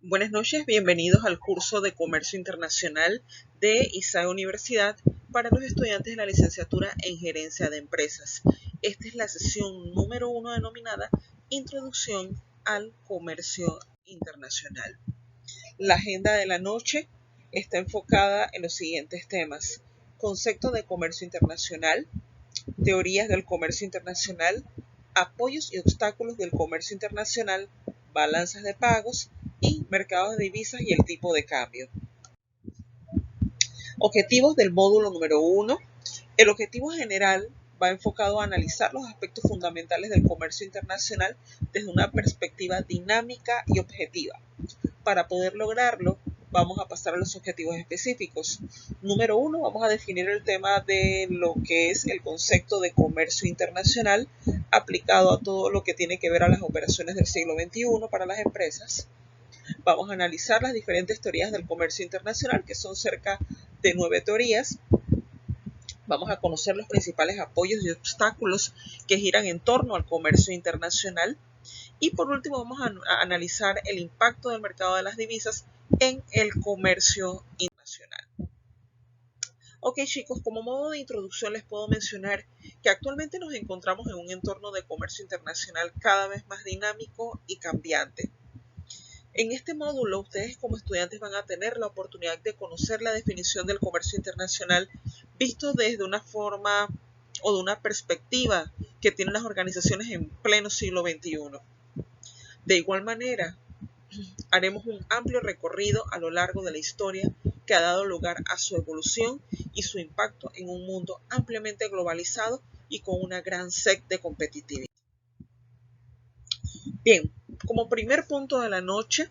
Buenas noches, bienvenidos al curso de Comercio Internacional de ISAE Universidad para los estudiantes de la licenciatura en Gerencia de Empresas. Esta es la sesión número 1 denominada Introducción al Comercio Internacional. La agenda de la noche está enfocada en los siguientes temas: concepto de comercio internacional, teorías del comercio internacional, apoyos y obstáculos del comercio internacional, balanzas de pagos y mercados de divisas y el tipo de cambio. Objetivos del módulo número 1. El objetivo general va enfocado a analizar los aspectos fundamentales del comercio internacional desde una perspectiva dinámica y objetiva. Para poder lograrlo, vamos a pasar a los objetivos específicos. Número 1, vamos a definir el tema de lo que es el concepto de comercio internacional aplicado a todo lo que tiene que ver a las operaciones del siglo XXI para las empresas. Vamos a analizar las diferentes teorías del comercio internacional, que son cerca de 9 teorías. Vamos a conocer los principales apoyos y obstáculos que giran en torno al comercio internacional. Y por último vamos a analizar el impacto del mercado de las divisas en el comercio internacional. Ok chicos, como modo de introducción les puedo mencionar que actualmente nos encontramos en un entorno de comercio internacional cada vez más dinámico y cambiante. En este módulo ustedes como estudiantes van a tener la oportunidad de conocer la definición del comercio internacional visto desde una forma o de una perspectiva que tienen las organizaciones en pleno siglo XXI. De igual manera, haremos un amplio recorrido a lo largo de la historia que ha dado lugar a su evolución y su impacto en un mundo ampliamente globalizado y con una gran sed de competitividad. Bien, como primer punto de la noche,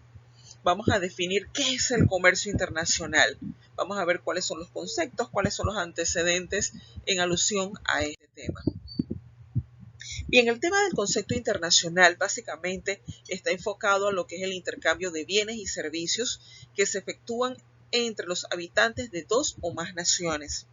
vamos a definir qué es el comercio internacional. Vamos a ver cuáles son los conceptos, cuáles son los antecedentes en alusión a este tema. Bien, el tema del concepto internacional básicamente está enfocado a lo que es el intercambio de bienes y servicios que se efectúan entre los habitantes de dos o más naciones,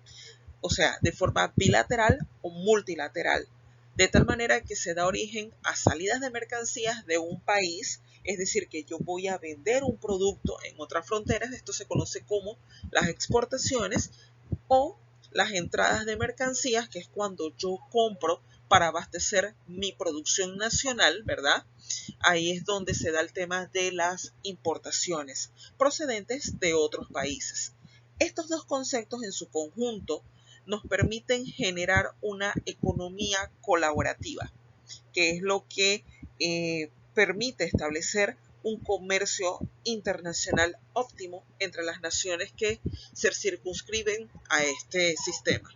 o sea, de forma bilateral o multilateral, de tal manera que se da origen a salidas de mercancías de un país, es decir, que yo voy a vender un producto en otras fronteras, esto se conoce como las exportaciones, o las entradas de mercancías, que es cuando yo compro para abastecer mi producción nacional, ¿verdad? Ahí es donde se da el tema de las importaciones procedentes de otros países. Estos dos conceptos en su conjunto nos permiten generar una economía colaborativa, que es lo que permite establecer un comercio internacional óptimo entre las naciones que se circunscriben a este sistema.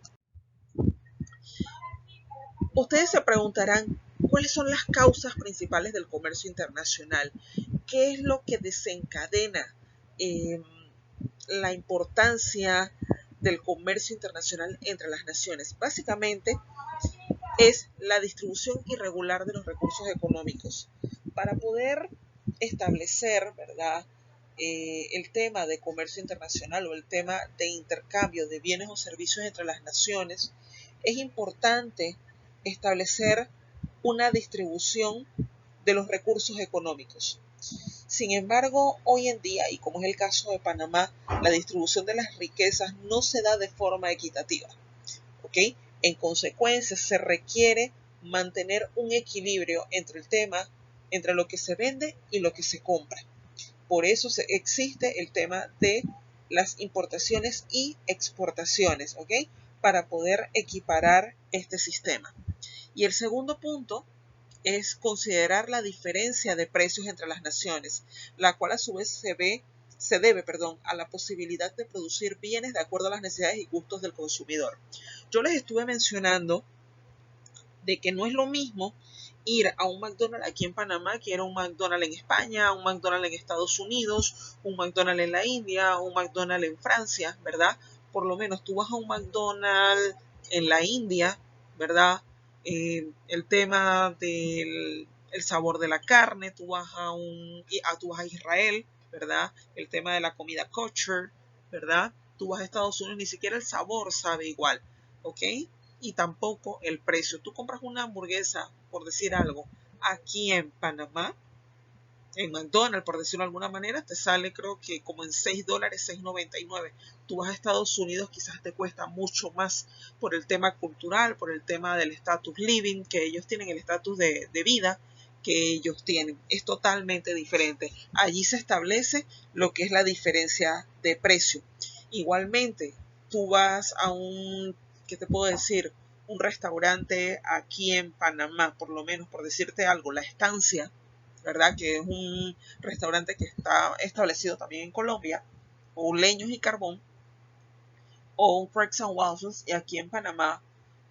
Ustedes se preguntarán, ¿cuáles son las causas principales del comercio internacional? ¿Qué es lo que desencadena la importancia del comercio internacional entre las naciones? Básicamente es la distribución irregular de los recursos económicos. Para poder establecer, ¿verdad?, el tema de comercio internacional o el tema de intercambio de bienes o servicios entre las naciones, es importante establecer una distribución de los recursos económicos. Sin embargo, hoy en día, y como es el caso de Panamá, la distribución de las riquezas no se da de forma equitativa, ¿ok? En consecuencia, se requiere mantener un equilibrio entre el tema, entre lo que se vende y lo que se compra. Por eso existe el tema de las importaciones y exportaciones, ¿ok? Para poder equiparar este sistema. Y el segundo punto es considerar la diferencia de precios entre las naciones, la cual a su vez se debe a la posibilidad de producir bienes de acuerdo a las necesidades y gustos del consumidor. Yo les estuve mencionando de que no es lo mismo ir a un McDonald's aquí en Panamá que ir a un McDonald's en España, un McDonald's en Estados Unidos, un McDonald's en la India, un McDonald's en Francia, ¿verdad? Por lo menos tú vas a un McDonald's en la India, ¿verdad? El tema del sabor de la carne, tú vas a Israel, ¿verdad? El tema de la comida kosher, ¿verdad? Tú vas a Estados Unidos, ni siquiera el sabor sabe igual, ¿ok? Y tampoco el precio. Tú compras una hamburguesa, por decir algo, aquí en Panamá En McDonald's, por decirlo de alguna manera, te sale creo que como en $6, $6.99. Tú vas a Estados Unidos, quizás te cuesta mucho más por el tema cultural, por el tema del status living, que ellos tienen el estatus de vida que ellos tienen. Es totalmente diferente. Allí se establece lo que es la diferencia de precio. Igualmente, tú vas a un, ¿qué te puedo decir? Un restaurante aquí en Panamá, por lo menos por decirte algo, La Estancia, ¿verdad? Que es un restaurante que está establecido también en Colombia, o Leños y Carbón, o un Cracks and Waffles, y aquí en Panamá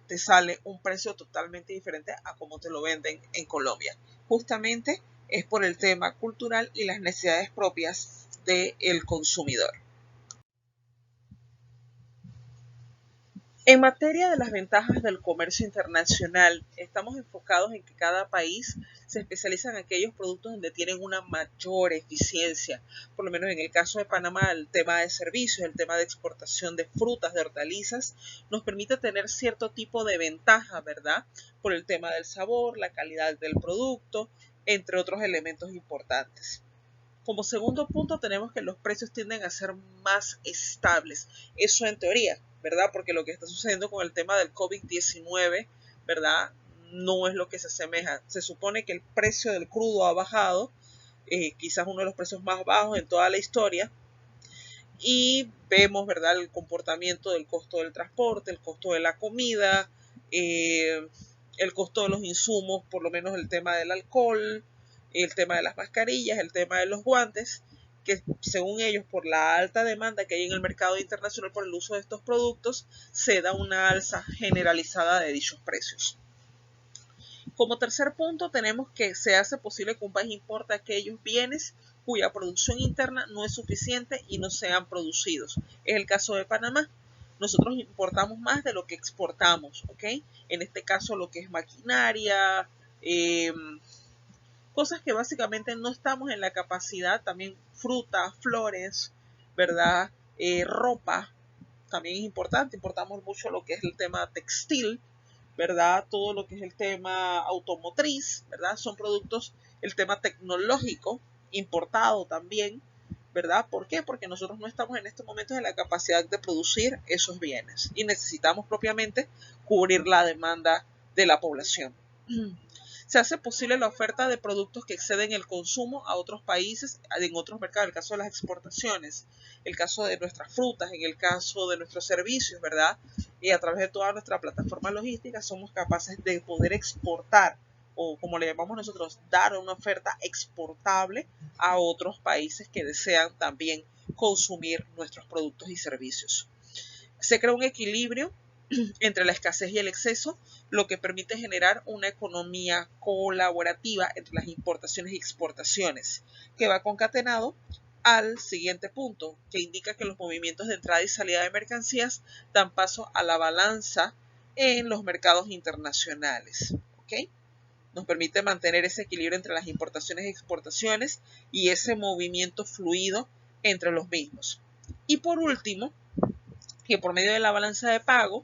te sale un precio totalmente diferente a como te lo venden en Colombia. Justamente es por el tema cultural y las necesidades propias del consumidor. En materia de las ventajas del comercio internacional, estamos enfocados en que cada país se especializa en aquellos productos donde tienen una mayor eficiencia. Por lo menos en el caso de Panamá, el tema de servicios, el tema de exportación de frutas, de hortalizas, nos permite tener cierto tipo de ventaja, ¿verdad? Por el tema del sabor, la calidad del producto, entre otros elementos importantes. Como segundo punto tenemos que los precios tienden a ser más estables. Eso en teoría, ¿verdad? Porque lo que está sucediendo con el tema del COVID-19, ¿verdad? No es lo que se asemeja. Se supone que el precio del crudo ha bajado, quizás uno de los precios más bajos en toda la historia, y vemos, ¿verdad?, el comportamiento del costo del transporte, el costo de la comida, el costo de los insumos, por lo menos el tema del alcohol, el tema de las mascarillas, el tema de los guantes, que según ellos, por la alta demanda que hay en el mercado internacional por el uso de estos productos, se da una alza generalizada de dichos precios. Como tercer punto, tenemos que se hace posible que un país importe aquellos bienes cuya producción interna no es suficiente y no sean producidos. Es el caso de Panamá. Nosotros importamos más de lo que exportamos, ¿ok? En este caso lo que es maquinaria, cosas que básicamente no estamos en la capacidad, también frutas, flores, ¿verdad? Ropa, también es importante, importamos mucho lo que es el tema textil, ¿verdad? Todo lo que es el tema automotriz, ¿verdad? Son productos, el tema tecnológico, importado también, ¿verdad? ¿Por qué? Porque nosotros no estamos en estos momentos en la capacidad de producir esos bienes y necesitamos propiamente cubrir la demanda de la población. Se hace posible la oferta de productos que exceden el consumo a otros países, en otros mercados, el caso de las exportaciones, el caso de nuestras frutas, en el caso de nuestros servicios, ¿verdad? Y a través de toda nuestra plataforma logística somos capaces de poder exportar, o como le llamamos nosotros, dar una oferta exportable a otros países que desean también consumir nuestros productos y servicios. Se crea un equilibrio entre la escasez y el exceso, lo que permite generar una economía colaborativa entre las importaciones y exportaciones, que va concatenado al siguiente punto, que indica que los movimientos de entrada y salida de mercancías dan paso a la balanza en los mercados internacionales. ¿Okay? Nos permite mantener ese equilibrio entre las importaciones y exportaciones y ese movimiento fluido entre los mismos. Y por último, que por medio de la balanza de pago,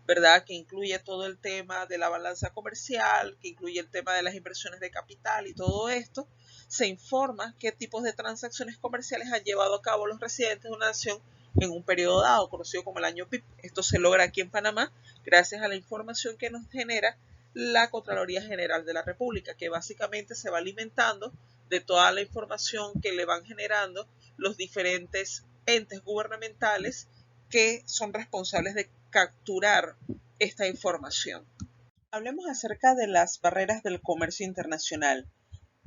¿verdad? Que incluye todo el tema de la balanza comercial, que incluye el tema de las inversiones de capital y todo esto, se informa qué tipos de transacciones comerciales han llevado a cabo los residentes de una nación en un periodo dado, conocido como el año PIB. Esto se logra aquí en Panamá gracias a la información que nos genera la Contraloría General de la República, que básicamente se va alimentando de toda la información que le van generando los diferentes entes gubernamentales que son responsables de capturar esta información. Hablemos acerca de las barreras del comercio internacional.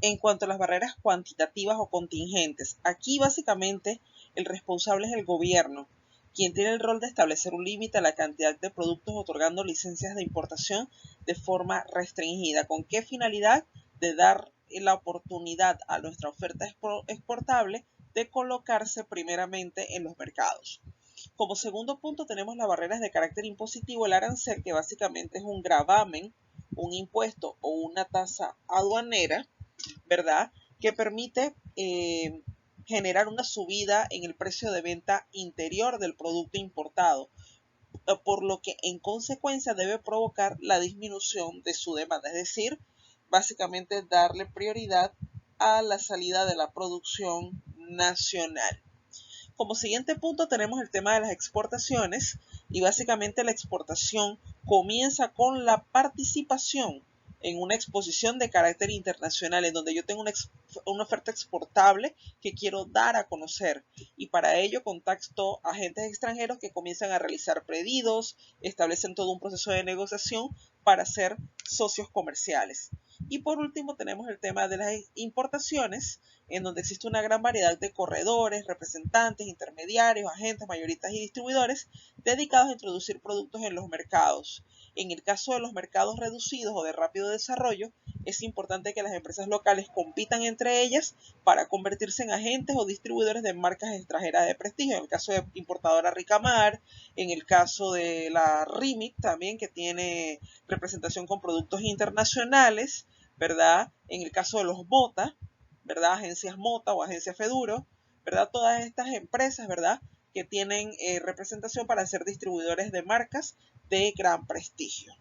En cuanto a las barreras cuantitativas o contingentes, aquí básicamente el responsable es el gobierno, quien tiene el rol de establecer un límite a la cantidad de productos otorgando licencias de importación de forma restringida. ¿Con qué finalidad? De dar la oportunidad a nuestra oferta exportable de colocarse primeramente en los mercados. Como segundo punto tenemos las barreras de carácter impositivo, el arancel, que básicamente es un gravamen, un impuesto o una tasa aduanera, ¿verdad? Que permite generar una subida en el precio de venta interior del producto importado, por lo que en consecuencia debe provocar la disminución de su demanda, es decir, básicamente darle prioridad a la salida de la producción nacional. Como siguiente punto tenemos el tema de las exportaciones y básicamente la exportación comienza con la participación en una exposición de carácter internacional en donde yo tengo una oferta exportable que quiero dar a conocer y para ello contacto a agentes extranjeros que comienzan a realizar pedidos, establecen todo un proceso de negociación para ser socios comerciales. Y por último tenemos el tema de las importaciones, en donde existe una gran variedad de corredores, representantes, intermediarios, agentes, mayoristas y distribuidores dedicados a introducir productos en los mercados. En el caso de los mercados reducidos o de rápido desarrollo, es importante que las empresas locales compitan entre ellas para convertirse en agentes o distribuidores de marcas extranjeras de prestigio. En el caso de importadora Ricamar, en el caso de la RIMIC también, que tiene representación con productos internacionales, ¿verdad? En el caso de los MOTA, ¿verdad? Agencias MOTA o agencias Feduro, ¿verdad? Todas estas empresas, ¿verdad? Que tienen representación para ser distribuidores de marcas de gran prestigio.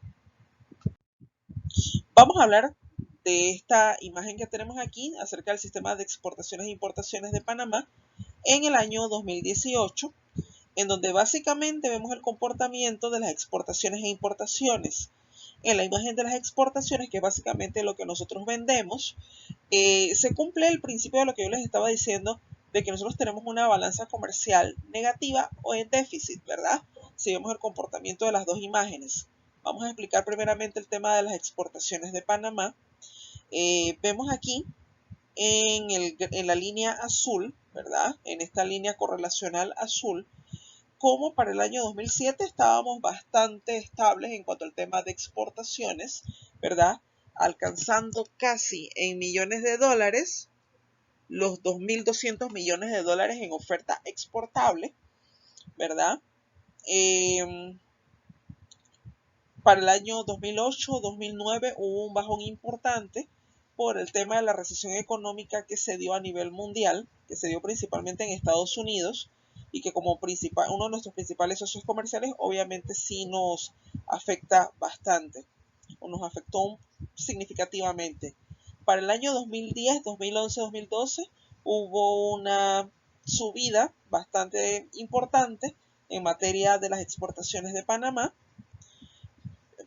Vamos a hablar de esta imagen que tenemos aquí acerca del sistema de exportaciones e importaciones de Panamá en el año 2018, en donde básicamente vemos el comportamiento de las exportaciones e importaciones. En la imagen de las exportaciones, que es básicamente lo que nosotros vendemos, se cumple el principio de lo que yo les estaba diciendo, de que nosotros tenemos una balanza comercial negativa o en déficit, ¿verdad? Si vemos el comportamiento de las dos imágenes. Vamos a explicar primeramente el tema de las exportaciones de Panamá. Vemos aquí en la línea azul, ¿verdad? En esta línea correlacional azul, como para el año 2007 estábamos bastante estables en cuanto al tema de exportaciones, ¿verdad? Alcanzando casi en millones de dólares los 2.200 millones de dólares en oferta exportable, ¿verdad? Para el año 2008-2009 hubo un bajón importante por el tema de la recesión económica que se dio a nivel mundial, que se dio principalmente en Estados Unidos y que como uno de nuestros principales socios comerciales obviamente sí nos afecta bastante o nos afectó significativamente. Para el año 2010, 2011, 2012 hubo una subida bastante importante en materia de las exportaciones de Panamá.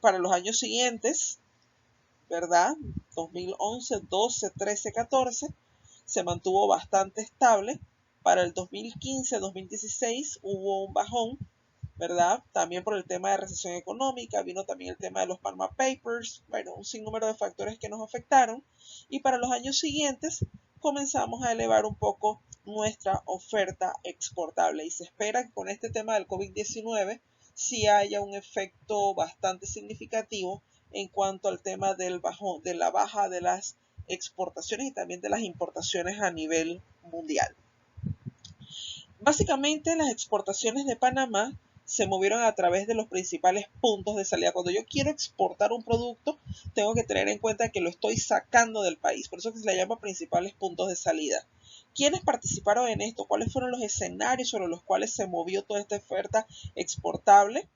Para los años siguientes, ¿verdad? 2011, 12, 13, 14, se mantuvo bastante estable. Para el 2015, 2016 hubo un bajón, ¿verdad? También por el tema de recesión económica, vino también el tema de los Panama Papers, bueno, un sinnúmero de factores que nos afectaron. Y para los años siguientes comenzamos a elevar un poco nuestra oferta exportable y se espera que con este tema del COVID-19 sí haya un efecto bastante significativo en cuanto al tema del de la baja de las exportaciones y también de las importaciones a nivel mundial. Básicamente las exportaciones de Panamá se movieron a través de los principales puntos de salida. Cuando yo quiero exportar un producto, tengo que tener en cuenta que lo estoy sacando del país. Por eso que se le llama principales puntos de salida. ¿Quiénes participaron en esto? ¿Cuáles fueron los escenarios sobre los cuales se movió toda esta oferta exportable?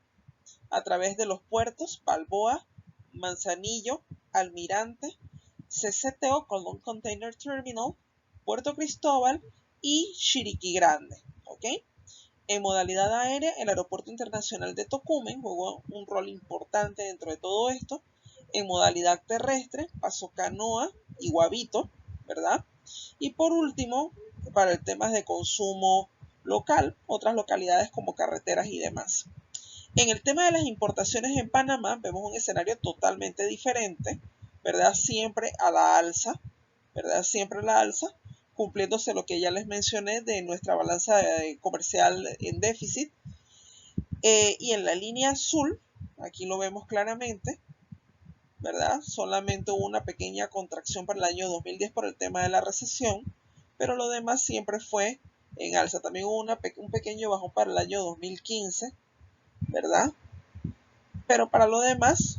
A través de los puertos Balboa, Manzanillo, Almirante, CCTO, Colón Container Terminal, Puerto Cristóbal y Chiriquí Grande. ¿Ok? En modalidad aérea, el Aeropuerto Internacional de Tocumen jugó un rol importante dentro de todo esto. En modalidad terrestre, pasó Canoa y Guavito, ¿verdad? Y por último, para el tema de consumo local, otras localidades como carreteras y demás. En el tema de las importaciones en Panamá, vemos un escenario totalmente diferente, ¿verdad? Siempre a la alza, ¿verdad? Siempre a la alza, cumpliéndose lo que ya les mencioné de nuestra balanza comercial en déficit. Y en la línea azul, aquí lo vemos claramente, ¿verdad? Solamente hubo una pequeña contracción para el año 2010 por el tema de la recesión, pero lo demás siempre fue en alza. También hubo un pequeño bajón para el año 2015, ¿verdad? Pero para lo demás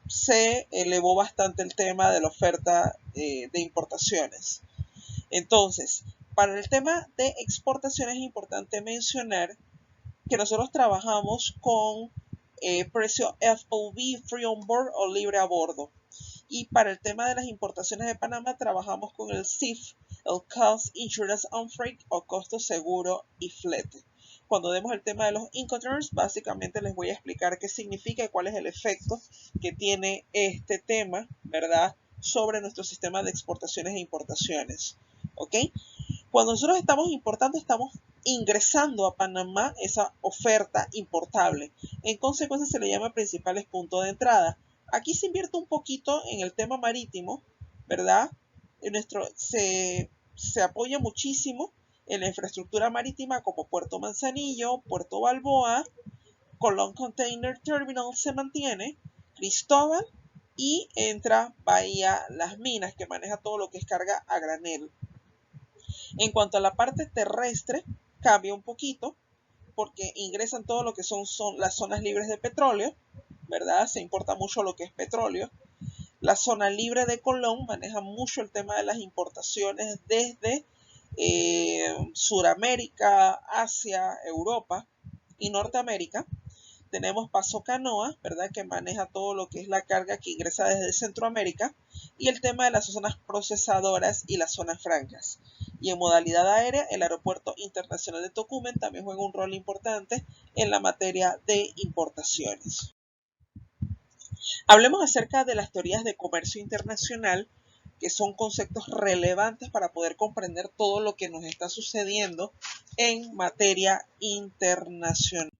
se elevó bastante el tema de la oferta de importaciones. Entonces, para el tema de exportaciones es importante mencionar que nosotros trabajamos con precio FOB, Free on Board o libre a bordo. Y para el tema de las importaciones de Panamá trabajamos con el CIF, el Cost Insurance on Freight o costo seguro y flete. Cuando demos el tema de los Incoterms, básicamente les voy a explicar qué significa y cuál es el efecto que tiene este tema, ¿verdad?, sobre nuestro sistema de exportaciones e importaciones. ¿Ok? Cuando nosotros estamos importando, estamos ingresando a Panamá esa oferta importable. En consecuencia, se le llama principales puntos de entrada. Aquí se invierte un poquito en el tema marítimo, ¿verdad? Se apoya muchísimo en la infraestructura marítima como Puerto Manzanillo, Puerto Balboa, Colón Container Terminal se mantiene, Cristóbal y entra Bahía Las Minas, que maneja todo lo que es carga a granel. En cuanto a la parte terrestre, cambia un poquito porque ingresan todo lo que son las zonas libres de petróleo, ¿verdad? Se importa mucho lo que es petróleo. La zona libre de Colón maneja mucho el tema de las importaciones desde Sudamérica, Asia, Europa y Norteamérica. Tenemos Paso Canoa, ¿verdad?, que maneja todo lo que es la carga que ingresa desde Centroamérica, y el tema de las zonas procesadoras y las zonas francas. Y en modalidad aérea, el Aeropuerto Internacional de Tocumen también juega un rol importante en la materia de importaciones. Hablemos acerca de las teorías de comercio internacional, que son conceptos relevantes para poder comprender todo lo que nos está sucediendo en materia internacional.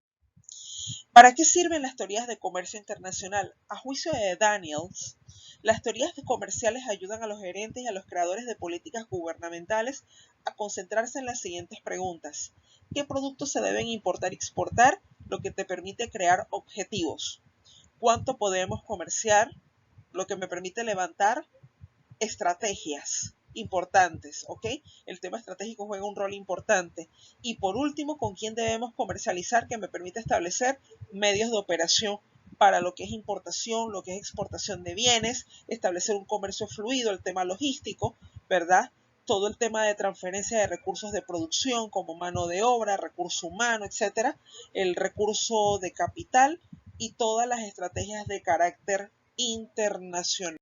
¿Para qué sirven las teorías de comercio internacional? A juicio de Daniels, las teorías comerciales ayudan a los gerentes y a los creadores de políticas gubernamentales a concentrarse en las siguientes preguntas. ¿Qué productos se deben importar y exportar? Lo que te permite crear objetivos. ¿Cuánto podemos comerciar? Lo que me permite levantar estrategias importantes, ¿ok? El tema estratégico juega un rol importante. Y por último, ¿con quién debemos comercializar? Que me permite establecer medios de operación para lo que es importación, lo que es exportación de bienes, establecer un comercio fluido, el tema logístico, ¿verdad? Todo el tema de transferencia de recursos de producción como mano de obra, recurso humano, etcétera, el recurso de capital y todas las estrategias de carácter internacional.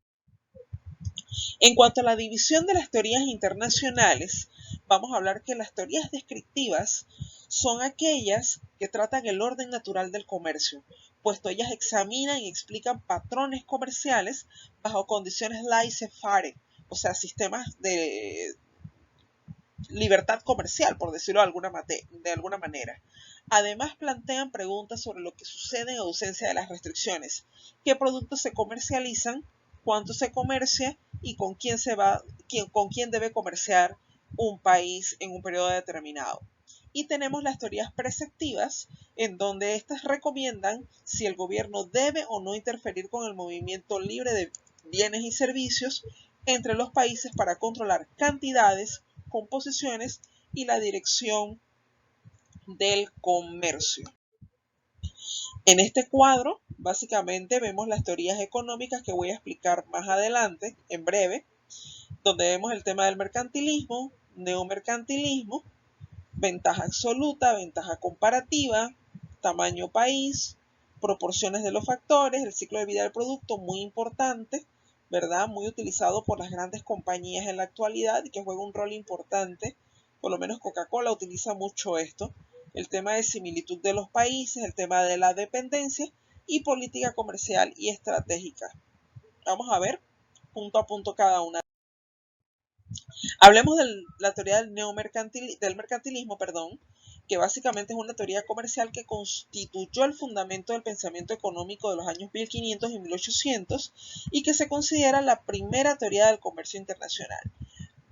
En cuanto a la división de las teorías internacionales, vamos a hablar que las teorías descriptivas son aquellas que tratan el orden natural del comercio, puesto ellas examinan y explican patrones comerciales bajo condiciones laissez-faire, o sea, sistemas de libertad comercial, por decirlo de alguna manera. Además, plantean preguntas sobre lo que sucede en ausencia de las restricciones. ¿Qué productos se comercializan? ¿Cuánto se comercia? ¿Y con quién debe comerciar un país en un periodo determinado? Y tenemos las teorías preceptivas, en donde estas recomiendan si el gobierno debe o no interferir con el movimiento libre de bienes y servicios entre los países para controlar cantidades, composiciones y la dirección del comercio. En este cuadro, básicamente vemos las teorías económicas que voy a explicar más adelante, en breve, donde vemos el tema del mercantilismo, neomercantilismo, ventaja absoluta, ventaja comparativa, tamaño país, proporciones de los factores, el ciclo de vida del producto, muy importante, ¿verdad? Muy utilizado por las grandes compañías en la actualidad y que juega un rol importante. Por lo menos Coca-Cola utiliza mucho esto. El tema de similitud de los países, el tema de la dependencia y política comercial y estratégica. Vamos a ver punto a punto cada una. Hablemos de la teoría del mercantilismo, que básicamente es una teoría comercial que constituyó el fundamento del pensamiento económico de los años 1500 y 1800 y que se considera la primera teoría del comercio internacional.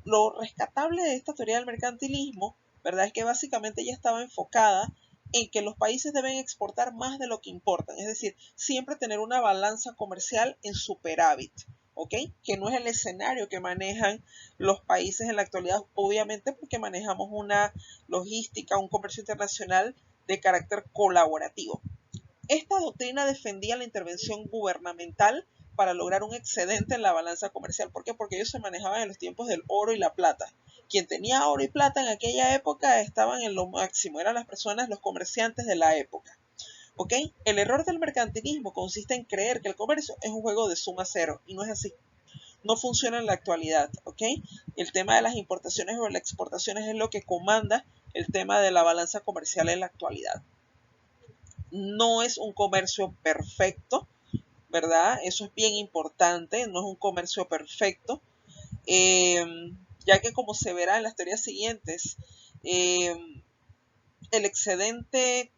Lo rescatable de esta teoría del mercantilismo, ¿verdad?, es que básicamente ella estaba enfocada en que los países deben exportar más de lo que importan, es decir, siempre tener una balanza comercial en superávit, ¿ok? Que no es el escenario que manejan los países en la actualidad, obviamente porque manejamos una logística, un comercio internacional de carácter colaborativo. Esta doctrina defendía la intervención gubernamental para lograr un excedente en la balanza comercial. ¿Por qué? Porque ellos se manejaban en los tiempos del oro y la plata. Quien tenía oro y plata en aquella época estaban en lo máximo, eran las personas, los comerciantes de la época. ¿Ok? El error del mercantilismo consiste en creer que el comercio es un juego de suma cero y no es así. No funciona en la actualidad, ¿ok? El tema de las importaciones o las exportaciones es lo que comanda el tema de la balanza comercial en la actualidad. No es un comercio perfecto, ¿verdad? Eso es bien importante, no es un comercio perfecto, eh, ya que como se verá en las teorías siguientes, el excedente,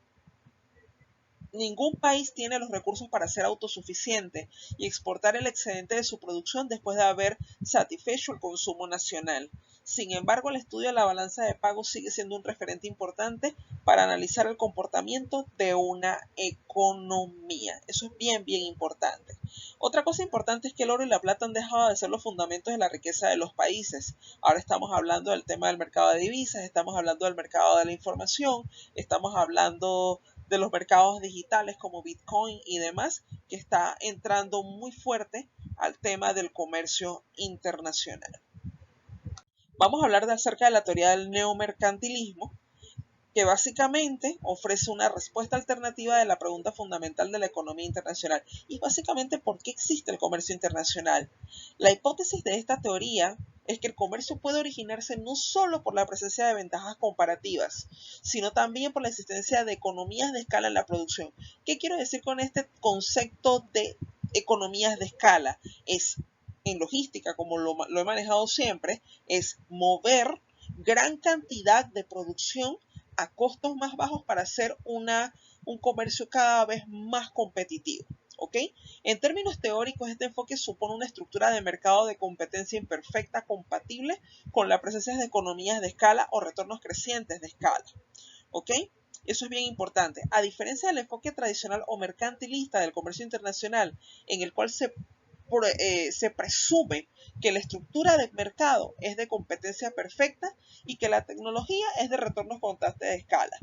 ningún país tiene los recursos para ser autosuficiente y exportar el excedente de su producción después de haber satisfecho el consumo nacional. Sin embargo, el estudio de la balanza de pagos sigue siendo un referente importante para analizar el comportamiento de una economía. Eso es bien, bien importante. Otra cosa importante es que el oro y la plata han dejado de ser los fundamentos de la riqueza de los países. Ahora estamos hablando del tema del mercado de divisas, estamos hablando del mercado de la información, estamos hablando de los mercados digitales como Bitcoin y demás, que está entrando muy fuerte al tema del comercio internacional. Vamos a hablar acerca de la teoría del neomercantilismo, que básicamente ofrece una respuesta alternativa de la pregunta fundamental de la economía internacional. Y básicamente, ¿por qué existe el comercio internacional? La hipótesis de esta teoría es que el comercio puede originarse no solo por la presencia de ventajas comparativas, sino también por la existencia de economías de escala en la producción. ¿Qué quiero decir con este concepto de economías de escala? Es en logística, como lo he manejado siempre, es mover gran cantidad de producción a costos más bajos para hacer un comercio cada vez más competitivo. ¿Ok? En términos teóricos, este enfoque supone una estructura de mercado de competencia imperfecta compatible con la presencia de economías de escala o retornos crecientes de escala. ¿Ok? Eso es bien importante. A diferencia del enfoque tradicional o mercantilista del comercio internacional, en el cual se presume que la estructura del mercado es de competencia perfecta y que la tecnología es de retornos constantes de escala.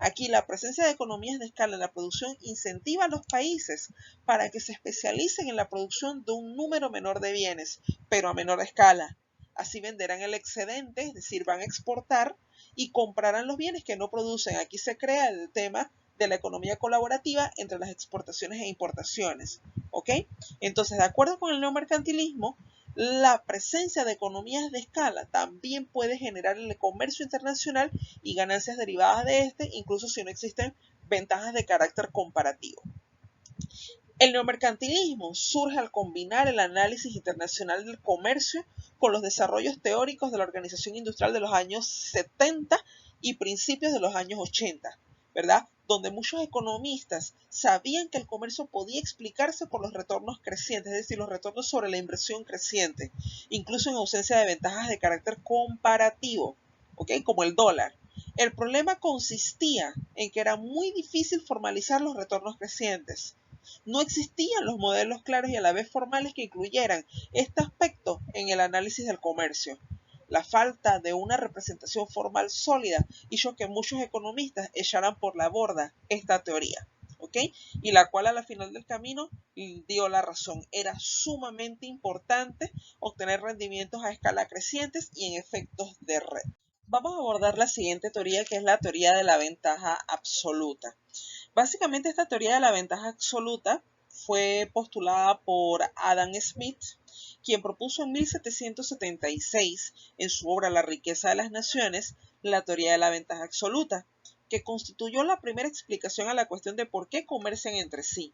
Aquí la presencia de economías de escala en la producción incentiva a los países para que se especialicen en la producción de un número menor de bienes, pero a menor escala. Así venderán el excedente, es decir, van a exportar y comprarán los bienes que no producen. Aquí se crea el tema de la economía colaborativa entre las exportaciones e importaciones. ¿Ok? Entonces, de acuerdo con el neomercantilismo, la presencia de economías de escala también puede generar el comercio internacional y ganancias derivadas de este, incluso si no existen ventajas de carácter comparativo. El neomercantilismo surge al combinar el análisis internacional del comercio con los desarrollos teóricos de la organización industrial de los años 70 y principios de los años 80, ¿verdad? Donde muchos economistas sabían que el comercio podía explicarse por los retornos crecientes, es decir, los retornos sobre la inversión creciente, incluso en ausencia de ventajas de carácter comparativo, ¿ok? Como el dólar. El problema consistía en que era muy difícil formalizar los retornos crecientes. No existían los modelos claros y a la vez formales que incluyeran este aspecto en el análisis del comercio. La falta de una representación formal sólida hizo que muchos economistas echaran por la borda esta teoría, ¿ok? Y la cual a la final del camino dio la razón. Era sumamente importante obtener rendimientos a escala crecientes y en efectos de red. Vamos a abordar la siguiente teoría, que es la teoría de la ventaja absoluta. Básicamente esta teoría de la ventaja absoluta fue postulada por Adam Smith, quien propuso en 1776 en su obra La riqueza de las naciones la teoría de la ventaja absoluta, que constituyó la primera explicación a la cuestión de por qué comercian entre sí.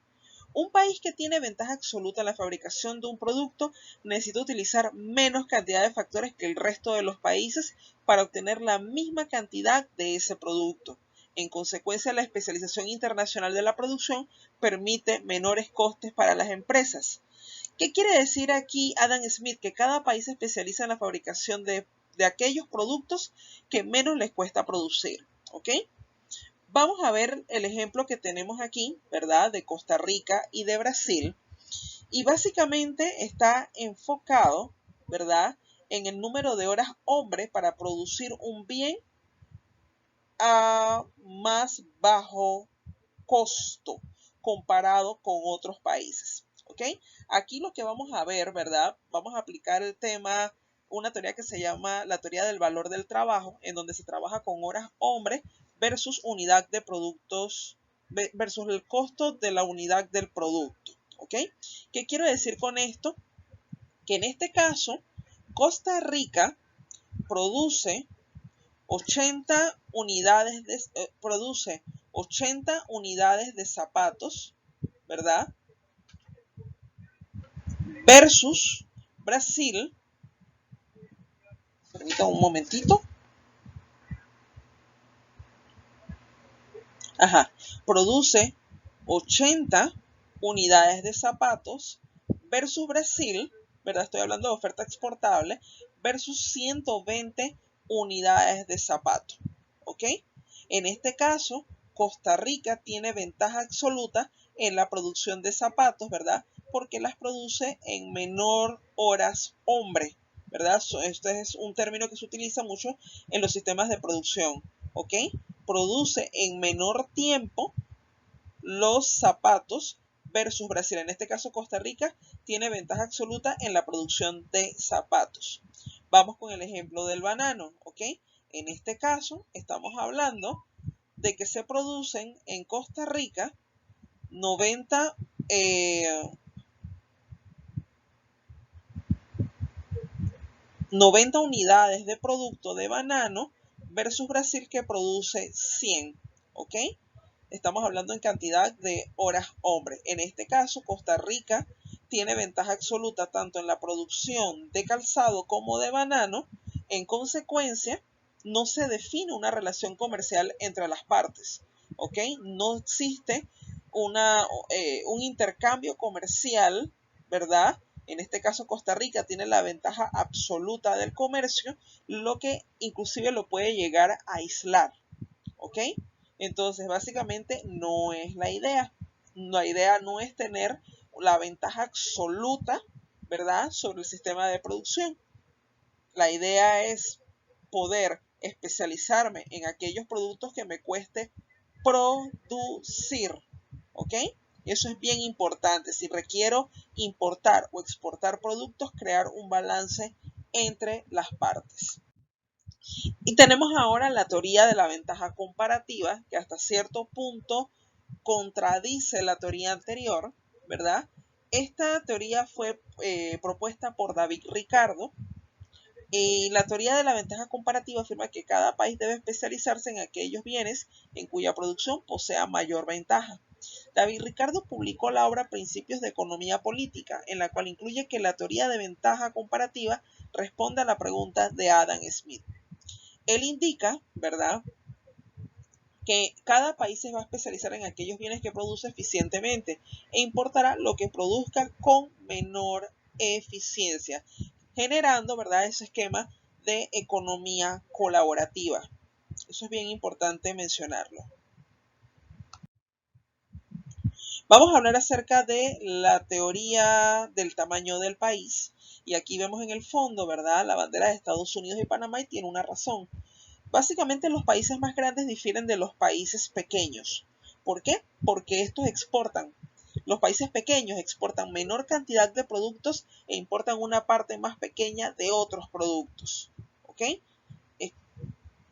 Un país que tiene ventaja absoluta en la fabricación de un producto necesita utilizar menos cantidad de factores que el resto de los países para obtener la misma cantidad de ese producto. En consecuencia, la especialización internacional de la producción permite menores costes para las empresas. ¿Qué quiere decir aquí Adam Smith? Que cada país se especializa en la fabricación de aquellos productos que menos les cuesta producir. ¿Ok? Vamos a ver el ejemplo que tenemos aquí, ¿verdad? De Costa Rica y de Brasil. Y básicamente está enfocado, ¿verdad? En el número de horas hombre para producir un bien a más bajo costo comparado con otros países. ¿Ok? Aquí lo que vamos a ver, ¿verdad? Vamos a aplicar el tema, una teoría que se llama la teoría del valor del trabajo, en donde se trabaja con horas hombre versus unidad de productos versus el costo de la unidad del producto. ¿Ok? ¿Qué quiero decir con esto? Que en este caso, Costa Rica produce 80 unidades de zapatos, ¿verdad? Versus Brasil, permítanme un momentito, produce 80 unidades de zapatos versus Brasil, ¿verdad? Estoy hablando de oferta exportable, versus 120 unidades de zapatos, ¿ok? En este caso, Costa Rica tiene ventaja absoluta en la producción de zapatos, ¿verdad? Porque las produce en menor horas hombre, ¿verdad? Este es un término que se utiliza mucho en los sistemas de producción, ¿ok? Produce en menor tiempo los zapatos versus Brasil. En este caso, Costa Rica tiene ventaja absoluta en la producción de zapatos. Vamos con el ejemplo del banano, ¿ok? En este caso, estamos hablando de que se producen en Costa Rica 90 unidades de producto de banano versus Brasil que produce 100, ¿ok? Estamos hablando en cantidad de horas hombre. En este caso, Costa Rica tiene ventaja absoluta tanto en la producción de calzado como de banano. En consecuencia, no se define una relación comercial entre las partes, ¿ok? No existe un intercambio comercial, ¿verdad? En este caso, Costa Rica tiene la ventaja absoluta del comercio, lo que inclusive lo puede llegar a aislar, ¿ok? Entonces, básicamente no es la idea. La idea no es tener la ventaja absoluta, ¿verdad?, sobre el sistema de producción. La idea es poder especializarme en aquellos productos que me cueste producir, ¿ok? Eso es bien importante. Si requiero importar o exportar productos, crear un balance entre las partes. Y tenemos ahora la teoría de la ventaja comparativa, que hasta cierto punto contradice la teoría anterior, ¿verdad? Esta teoría fue propuesta por David Ricardo. Y la teoría de la ventaja comparativa afirma que cada país debe especializarse en aquellos bienes en cuya producción posea mayor ventaja. David Ricardo publicó la obra Principios de Economía Política, en la cual incluye que la teoría de ventaja comparativa responde a la pregunta de Adam Smith. Él indica, ¿verdad?, que cada país se va a especializar en aquellos bienes que produce eficientemente e importará lo que produzca con menor eficiencia, generando, ¿verdad?, ese esquema de economía colaborativa. Eso es bien importante mencionarlo. Vamos a hablar acerca de la teoría del tamaño del país. Y aquí vemos en el fondo, ¿verdad?, la bandera de Estados Unidos y Panamá, y tiene una razón. Básicamente los países más grandes difieren de los países pequeños. ¿Por qué? Porque estos exportan. Los países pequeños exportan menor cantidad de productos e importan una parte más pequeña de otros productos. ¿Ok?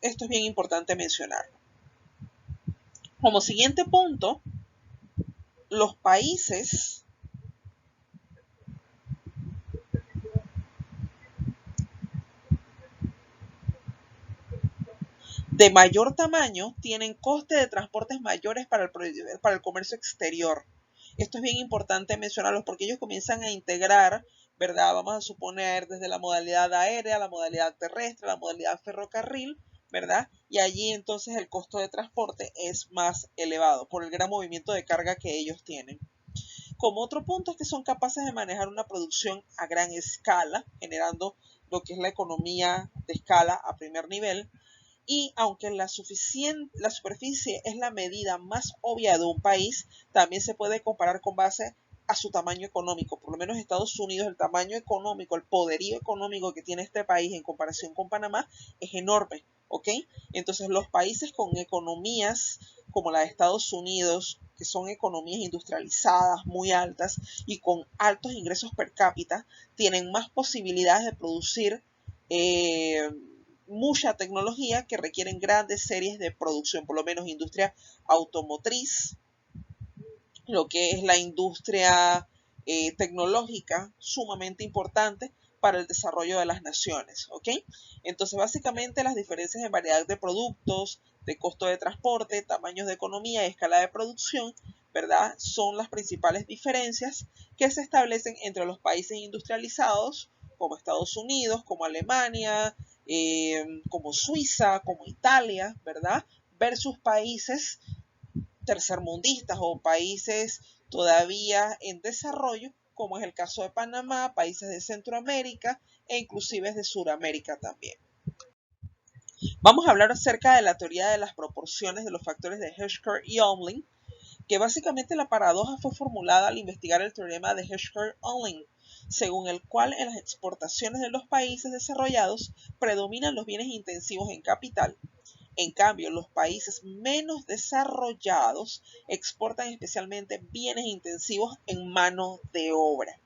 Esto es bien importante mencionarlo. Como siguiente punto, los países de mayor tamaño tienen costes de transportes mayores para el comercio exterior. Esto es bien importante mencionarlo porque ellos comienzan a integrar, ¿verdad? Vamos a suponer desde la modalidad aérea, la modalidad terrestre, la modalidad ferrocarril, ¿verdad? Y allí entonces el costo de transporte es más elevado por el gran movimiento de carga que ellos tienen. Como otro punto es que son capaces de manejar una producción a gran escala, generando lo que es la economía de escala a primer nivel. Y aunque la superficie es la medida más obvia de un país, también se puede comparar con base a su tamaño económico. Por lo menos Estados Unidos, el tamaño económico, el poderío económico que tiene este país en comparación con Panamá es enorme, ¿ok? Entonces los países con economías como la de Estados Unidos, que son economías industrializadas muy altas y con altos ingresos per cápita, tienen más posibilidades de producir mucha tecnología que requieren grandes series de producción, por lo menos industria automotriz, lo que es la industria tecnológica, sumamente importante para el desarrollo de las naciones, ¿ok? Entonces, básicamente las diferencias en variedad de productos, de costo de transporte, tamaños de economía y escala de producción, ¿verdad? Son las principales diferencias que se establecen entre los países industrializados, como Estados Unidos, como Alemania, como Suiza, como Italia, ¿verdad? Versus países tercermundistas o países todavía en desarrollo, como es el caso de Panamá, países de Centroamérica e inclusive de Sudamérica también. Vamos a hablar acerca de la teoría de las proporciones de los factores de Heschker-Yomlin, que básicamente la paradoja fue formulada al investigar el teorema de Heschker-Yomlin, según el cual en las exportaciones de los países desarrollados predominan los bienes intensivos en capital. En cambio, los países menos desarrollados exportan especialmente bienes intensivos en mano de obra.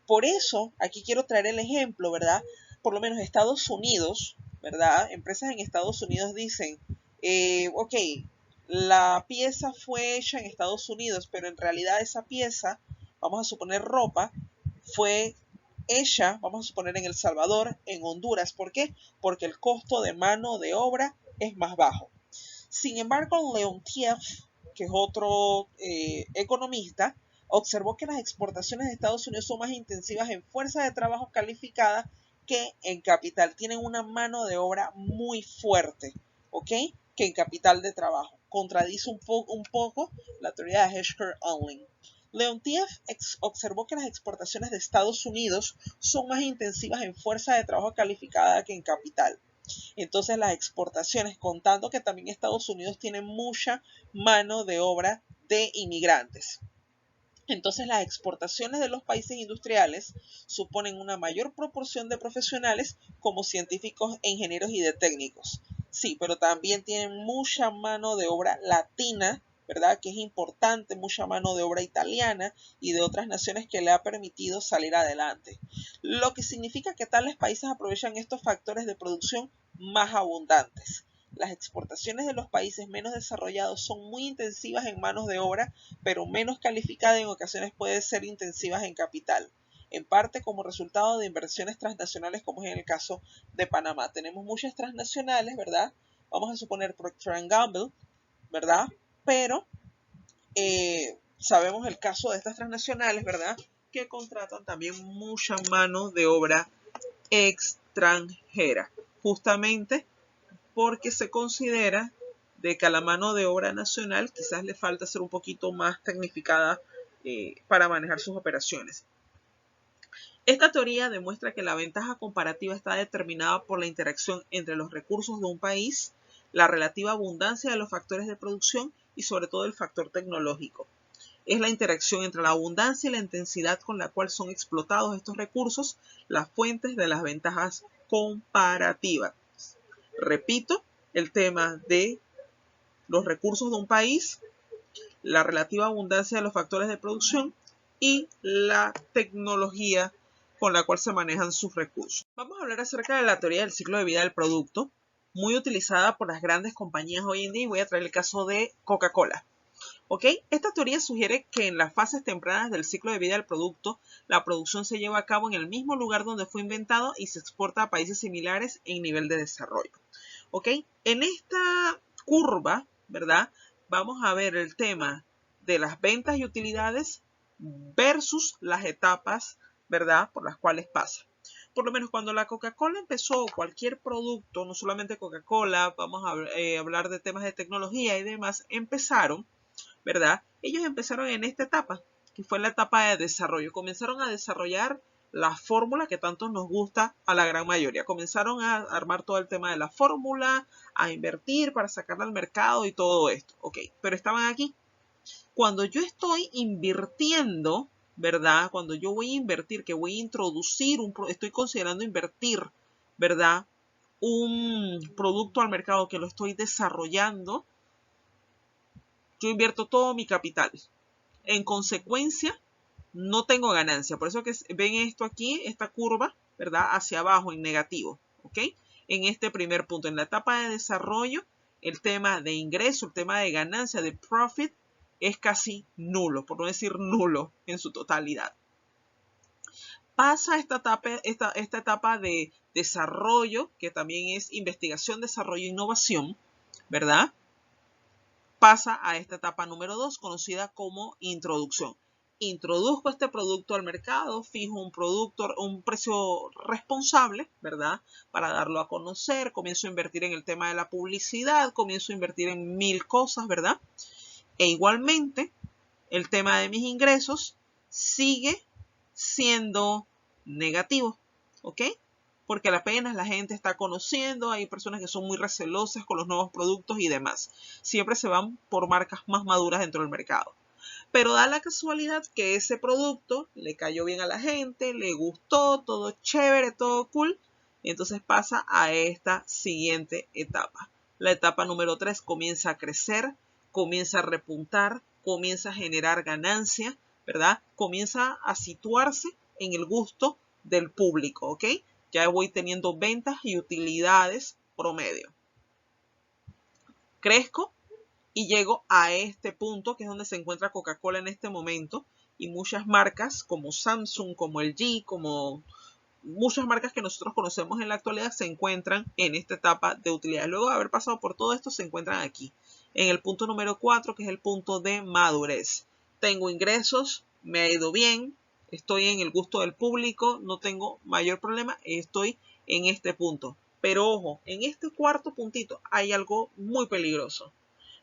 Por eso, aquí quiero traer el ejemplo, ¿verdad? Por lo menos Estados Unidos, ¿verdad? Empresas en Estados Unidos dicen, ok, la pieza fue hecha en Estados Unidos, pero en realidad esa pieza, vamos a suponer ropa, fue hecha, vamos a suponer en El Salvador, en Honduras. ¿Por qué? Porque el costo de mano de obra es más bajo. Sin embargo, Leontiev, que es otro economista, observó que las exportaciones de Estados Unidos son más intensivas en fuerza de trabajo calificada que en capital. Tienen una mano de obra muy fuerte, ¿ok? Que en capital de trabajo. Contradice un poco la teoría de Heschker-Yomlin. Leontiev observó que las exportaciones de Estados Unidos son más intensivas en fuerza de trabajo calificada que en capital. Entonces las exportaciones, contando que también Estados Unidos tiene mucha mano de obra de inmigrantes. Entonces las exportaciones de los países industriales suponen una mayor proporción de profesionales como científicos, ingenieros y de técnicos. Sí, pero también tienen mucha mano de obra latina, ¿verdad? Que es importante, mucha mano de obra italiana y de otras naciones que le ha permitido salir adelante. Lo que significa que tales países aprovechan estos factores de producción más abundantes. Las exportaciones de los países menos desarrollados son muy intensivas en manos de obra, pero menos calificada en ocasiones puede ser intensivas en capital, en parte como resultado de inversiones transnacionales como es en el caso de Panamá. Tenemos muchas transnacionales, ¿verdad? Vamos a suponer Procter & Gamble, ¿verdad? Pero sabemos el caso de estas transnacionales, ¿verdad? Que contratan también mucha mano de obra extranjera, justamente porque se considera de que a la mano de obra nacional quizás le falta ser un poquito más tecnificada para manejar sus operaciones. Esta teoría demuestra que la ventaja comparativa está determinada por la interacción entre los recursos de un país, la relativa abundancia de los factores de producción y sobre todo el factor tecnológico. Es la interacción entre la abundancia y la intensidad con la cual son explotados estos recursos las fuentes de las ventajas comparativas. Repito, el tema de los recursos de un país, la relativa abundancia de los factores de producción y la tecnología con la cual se manejan sus recursos. Vamos a hablar acerca de la teoría del ciclo de vida del producto, muy utilizada por las grandes compañías hoy en día, y voy a traer el caso de Coca-Cola. ¿Ok? Esta teoría sugiere que en las fases tempranas del ciclo de vida del producto, la producción se lleva a cabo en el mismo lugar donde fue inventado y se exporta a países similares en nivel de desarrollo. ¿Ok? En esta curva, ¿verdad? Vamos a ver el tema de las ventas y utilidades versus las etapas, ¿verdad? Por las cuales pasa. Por lo menos cuando la Coca-Cola empezó, cualquier producto, no solamente Coca-Cola, vamos a hablar de temas de tecnología y demás, empezaron, ¿verdad? Ellos empezaron en esta etapa, que fue la etapa de desarrollo. Comenzaron a desarrollar la fórmula que tanto nos gusta a la gran mayoría. Comenzaron a armar todo el tema de la fórmula, a invertir para sacarla al mercado y todo esto. Ok, pero estaban aquí. Cuando yo estoy invirtiendo, ¿verdad? Cuando yo voy a invertir, que voy a introducir, estoy considerando invertir, ¿verdad? Un producto al mercado que lo estoy desarrollando, yo invierto todo mi capital. En consecuencia, no tengo ganancia. Por eso que ven esto aquí, esta curva, ¿verdad? Hacia abajo en negativo, ¿ok? En este primer punto, en la etapa de desarrollo, el tema de ingreso, el tema de ganancia, de profit, es casi nulo, por no decir nulo en su totalidad. Pasa esta etapa de desarrollo, que también es investigación, desarrollo e innovación, ¿verdad? Pasa a esta etapa número 2, conocida como introducción. Introduzco este producto al mercado, fijo un precio responsable, ¿verdad? Para darlo a conocer, comienzo a invertir en el tema de la publicidad, comienzo a invertir en 1000 cosas, ¿verdad? E igualmente, el tema de mis ingresos sigue siendo negativo, ¿ok? Porque apenas la gente está conociendo, hay personas que son muy recelosas con los nuevos productos y demás. Siempre se van por marcas más maduras dentro del mercado. Pero da la casualidad que ese producto le cayó bien a la gente, le gustó, todo chévere, todo cool. Y entonces pasa a esta siguiente etapa. La etapa número 3 comienza a crecer, comienza a repuntar, comienza a generar ganancia, ¿verdad? Comienza a situarse en el gusto del público, ¿ok? Ya voy teniendo ventas y utilidades promedio. Crezco y llego a este punto que es donde se encuentra Coca-Cola en este momento y muchas marcas como Samsung, como LG, como muchas marcas que nosotros conocemos en la actualidad se encuentran en esta etapa de utilidad. Luego de haber pasado por todo esto se encuentran aquí, en el punto número 4, que es el punto de madurez. Tengo ingresos, me ha ido bien, estoy en el gusto del público, no tengo mayor problema, estoy en este punto. Pero ojo, en este cuarto puntito hay algo muy peligroso.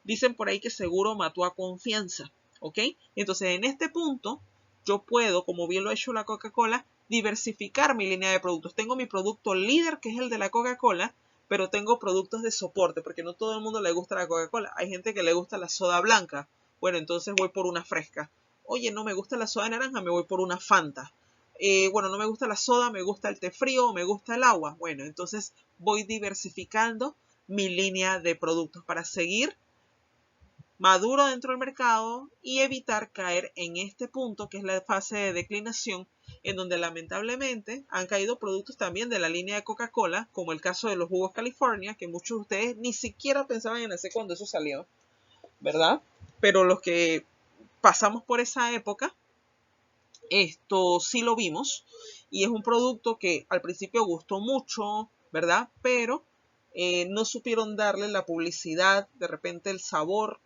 Dicen por ahí que seguro mató a confianza, ¿ok? Entonces en este punto yo puedo, como bien lo ha hecho la Coca-Cola, diversificar mi línea de productos. Tengo mi producto líder, que es el de la Coca-Cola, pero tengo productos de soporte, porque no todo el mundo le gusta la Coca-Cola. Hay gente que le gusta la soda blanca. Bueno, entonces voy por una fresca. Oye, no me gusta la soda de naranja, me voy por una Fanta. Bueno, no me gusta la soda, me gusta el té frío, me gusta el agua. Bueno, entonces voy diversificando mi línea de productos para seguir maduro dentro del mercado y evitar caer en este punto que es la fase de declinación, en donde lamentablemente han caído productos también de la línea de Coca-Cola, como el caso de los jugos California, que muchos de ustedes ni siquiera pensaban en hacer cuando eso salió, ¿verdad? Pero los que pasamos por esa época, esto sí lo vimos, y es un producto que al principio gustó mucho, ¿verdad? Pero no supieron darle la publicidad, de repente el sabor,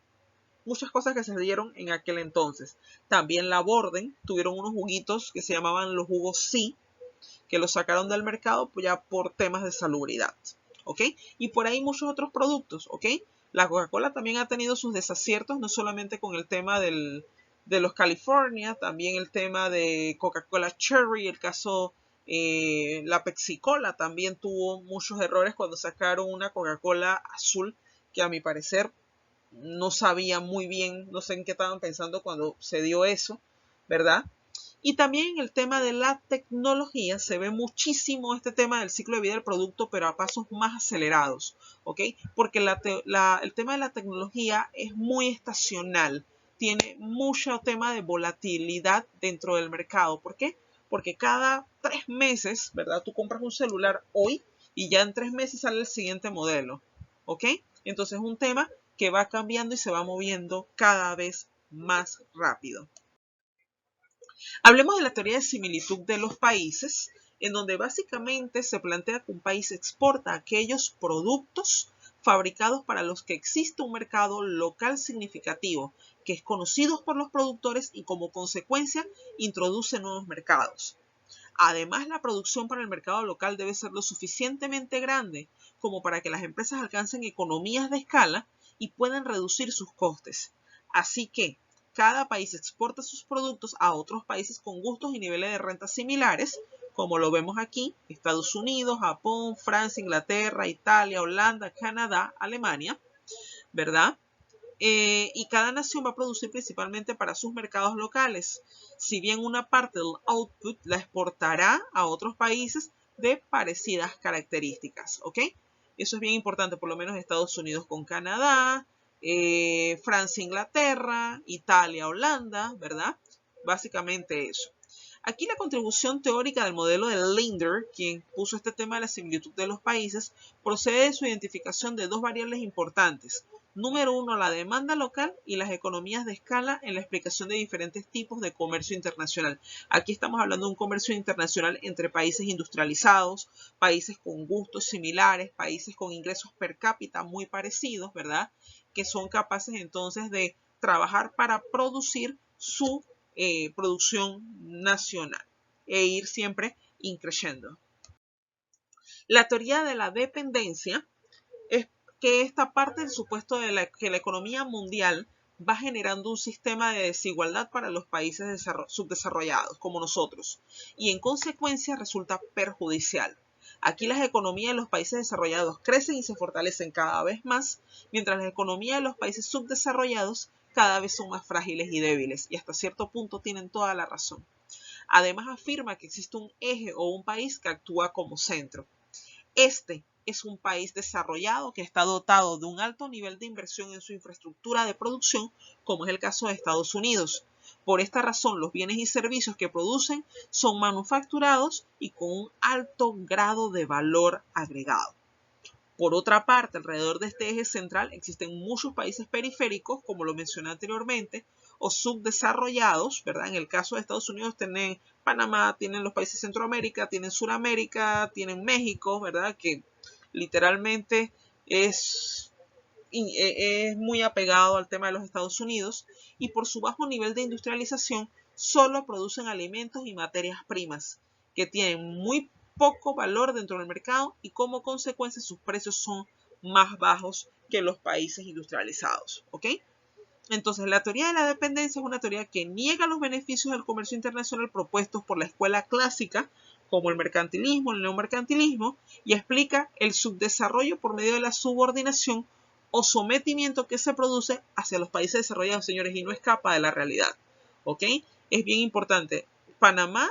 muchas cosas que se dieron en aquel entonces. También la Borden tuvieron unos juguitos que se llamaban los jugos Sí, que los sacaron del mercado ya por temas de salubridad, ¿ok? Y por ahí muchos otros productos, ¿ok? La Coca-Cola también ha tenido sus desaciertos, no solamente con el tema de los California, también el tema de Coca-Cola Cherry, el caso, la Pepsi-Cola también tuvo muchos errores cuando sacaron una Coca-Cola azul, que a mi parecer no sabía muy bien, no sé en qué estaban pensando cuando se dio eso, ¿verdad? Y también en el tema de la tecnología se ve muchísimo este tema del ciclo de vida del producto, pero a pasos más acelerados, ¿ok? Porque el tema de la tecnología es muy estacional, tiene mucho tema de volatilidad dentro del mercado. ¿Por qué? Porque cada 3 meses, ¿verdad? Tú compras un celular hoy y ya en 3 meses sale el siguiente modelo, ¿ok? Entonces es un tema que va cambiando y se va moviendo cada vez más rápido. Hablemos de la teoría de similitud de los países, en donde básicamente se plantea que un país exporta aquellos productos fabricados para los que existe un mercado local significativo, que es conocido por los productores y como consecuencia introduce nuevos mercados. Además, la producción para el mercado local debe ser lo suficientemente grande como para que las empresas alcancen economías de escala y puedan reducir sus costes. Así que cada país exporta sus productos a otros países con gustos y niveles de renta similares, como lo vemos aquí: Estados Unidos, Japón, Francia, Inglaterra, Italia, Holanda, Canadá, Alemania, ¿verdad? Y cada nación va a producir principalmente para sus mercados locales. Si bien una parte del output la exportará a otros países de parecidas características, ¿ok? Eso es bien importante, por lo menos Estados Unidos con Canadá, Francia, Inglaterra, Italia, Holanda, ¿verdad? Básicamente eso. Aquí la contribución teórica del modelo de Linder, quien puso este tema de la similitud de los países, procede de su identificación de dos variables importantes: Número 1, la demanda local y las economías de escala en la explicación de diferentes tipos de comercio internacional. Aquí estamos hablando de un comercio internacional entre países industrializados, países con gustos similares, países con ingresos per cápita muy parecidos, ¿verdad? Que son capaces entonces de trabajar para producir su producción nacional e ir siempre increciendo. La teoría de la dependencia es que esta parte del supuesto de que la economía mundial va generando un sistema de desigualdad para los países subdesarrollados como nosotros y en consecuencia resulta perjudicial. Aquí las economías de los países desarrollados crecen y se fortalecen cada vez más, mientras las economías de los países subdesarrollados cada vez son más frágiles y débiles, y hasta cierto punto tienen toda la razón. Además afirma que existe un eje o un país que actúa como centro. Este es un país desarrollado que está dotado de un alto nivel de inversión en su infraestructura de producción, como es el caso de Estados Unidos. Por esta razón, los bienes y servicios que producen son manufacturados y con un alto grado de valor agregado. Por otra parte, alrededor de este eje central existen muchos países periféricos, como lo mencioné anteriormente, o subdesarrollados, ¿verdad? En el caso de Estados Unidos tienen Panamá, tienen los países de Centroamérica, tienen Suramérica, tienen México, ¿verdad? Que literalmente es muy apegado al tema de los Estados Unidos y por su bajo nivel de industrialización solo producen alimentos y materias primas que tienen muy poco valor dentro del mercado y como consecuencia sus precios son más bajos que los países industrializados, ¿ok? Entonces, la teoría de la dependencia es una teoría que niega los beneficios del comercio internacional propuestos por la escuela clásica, como el mercantilismo, el neomercantilismo, y explica el subdesarrollo por medio de la subordinación o sometimiento que se produce hacia los países desarrollados, señores, y no escapa de la realidad, ¿ok? Es bien importante. Panamá,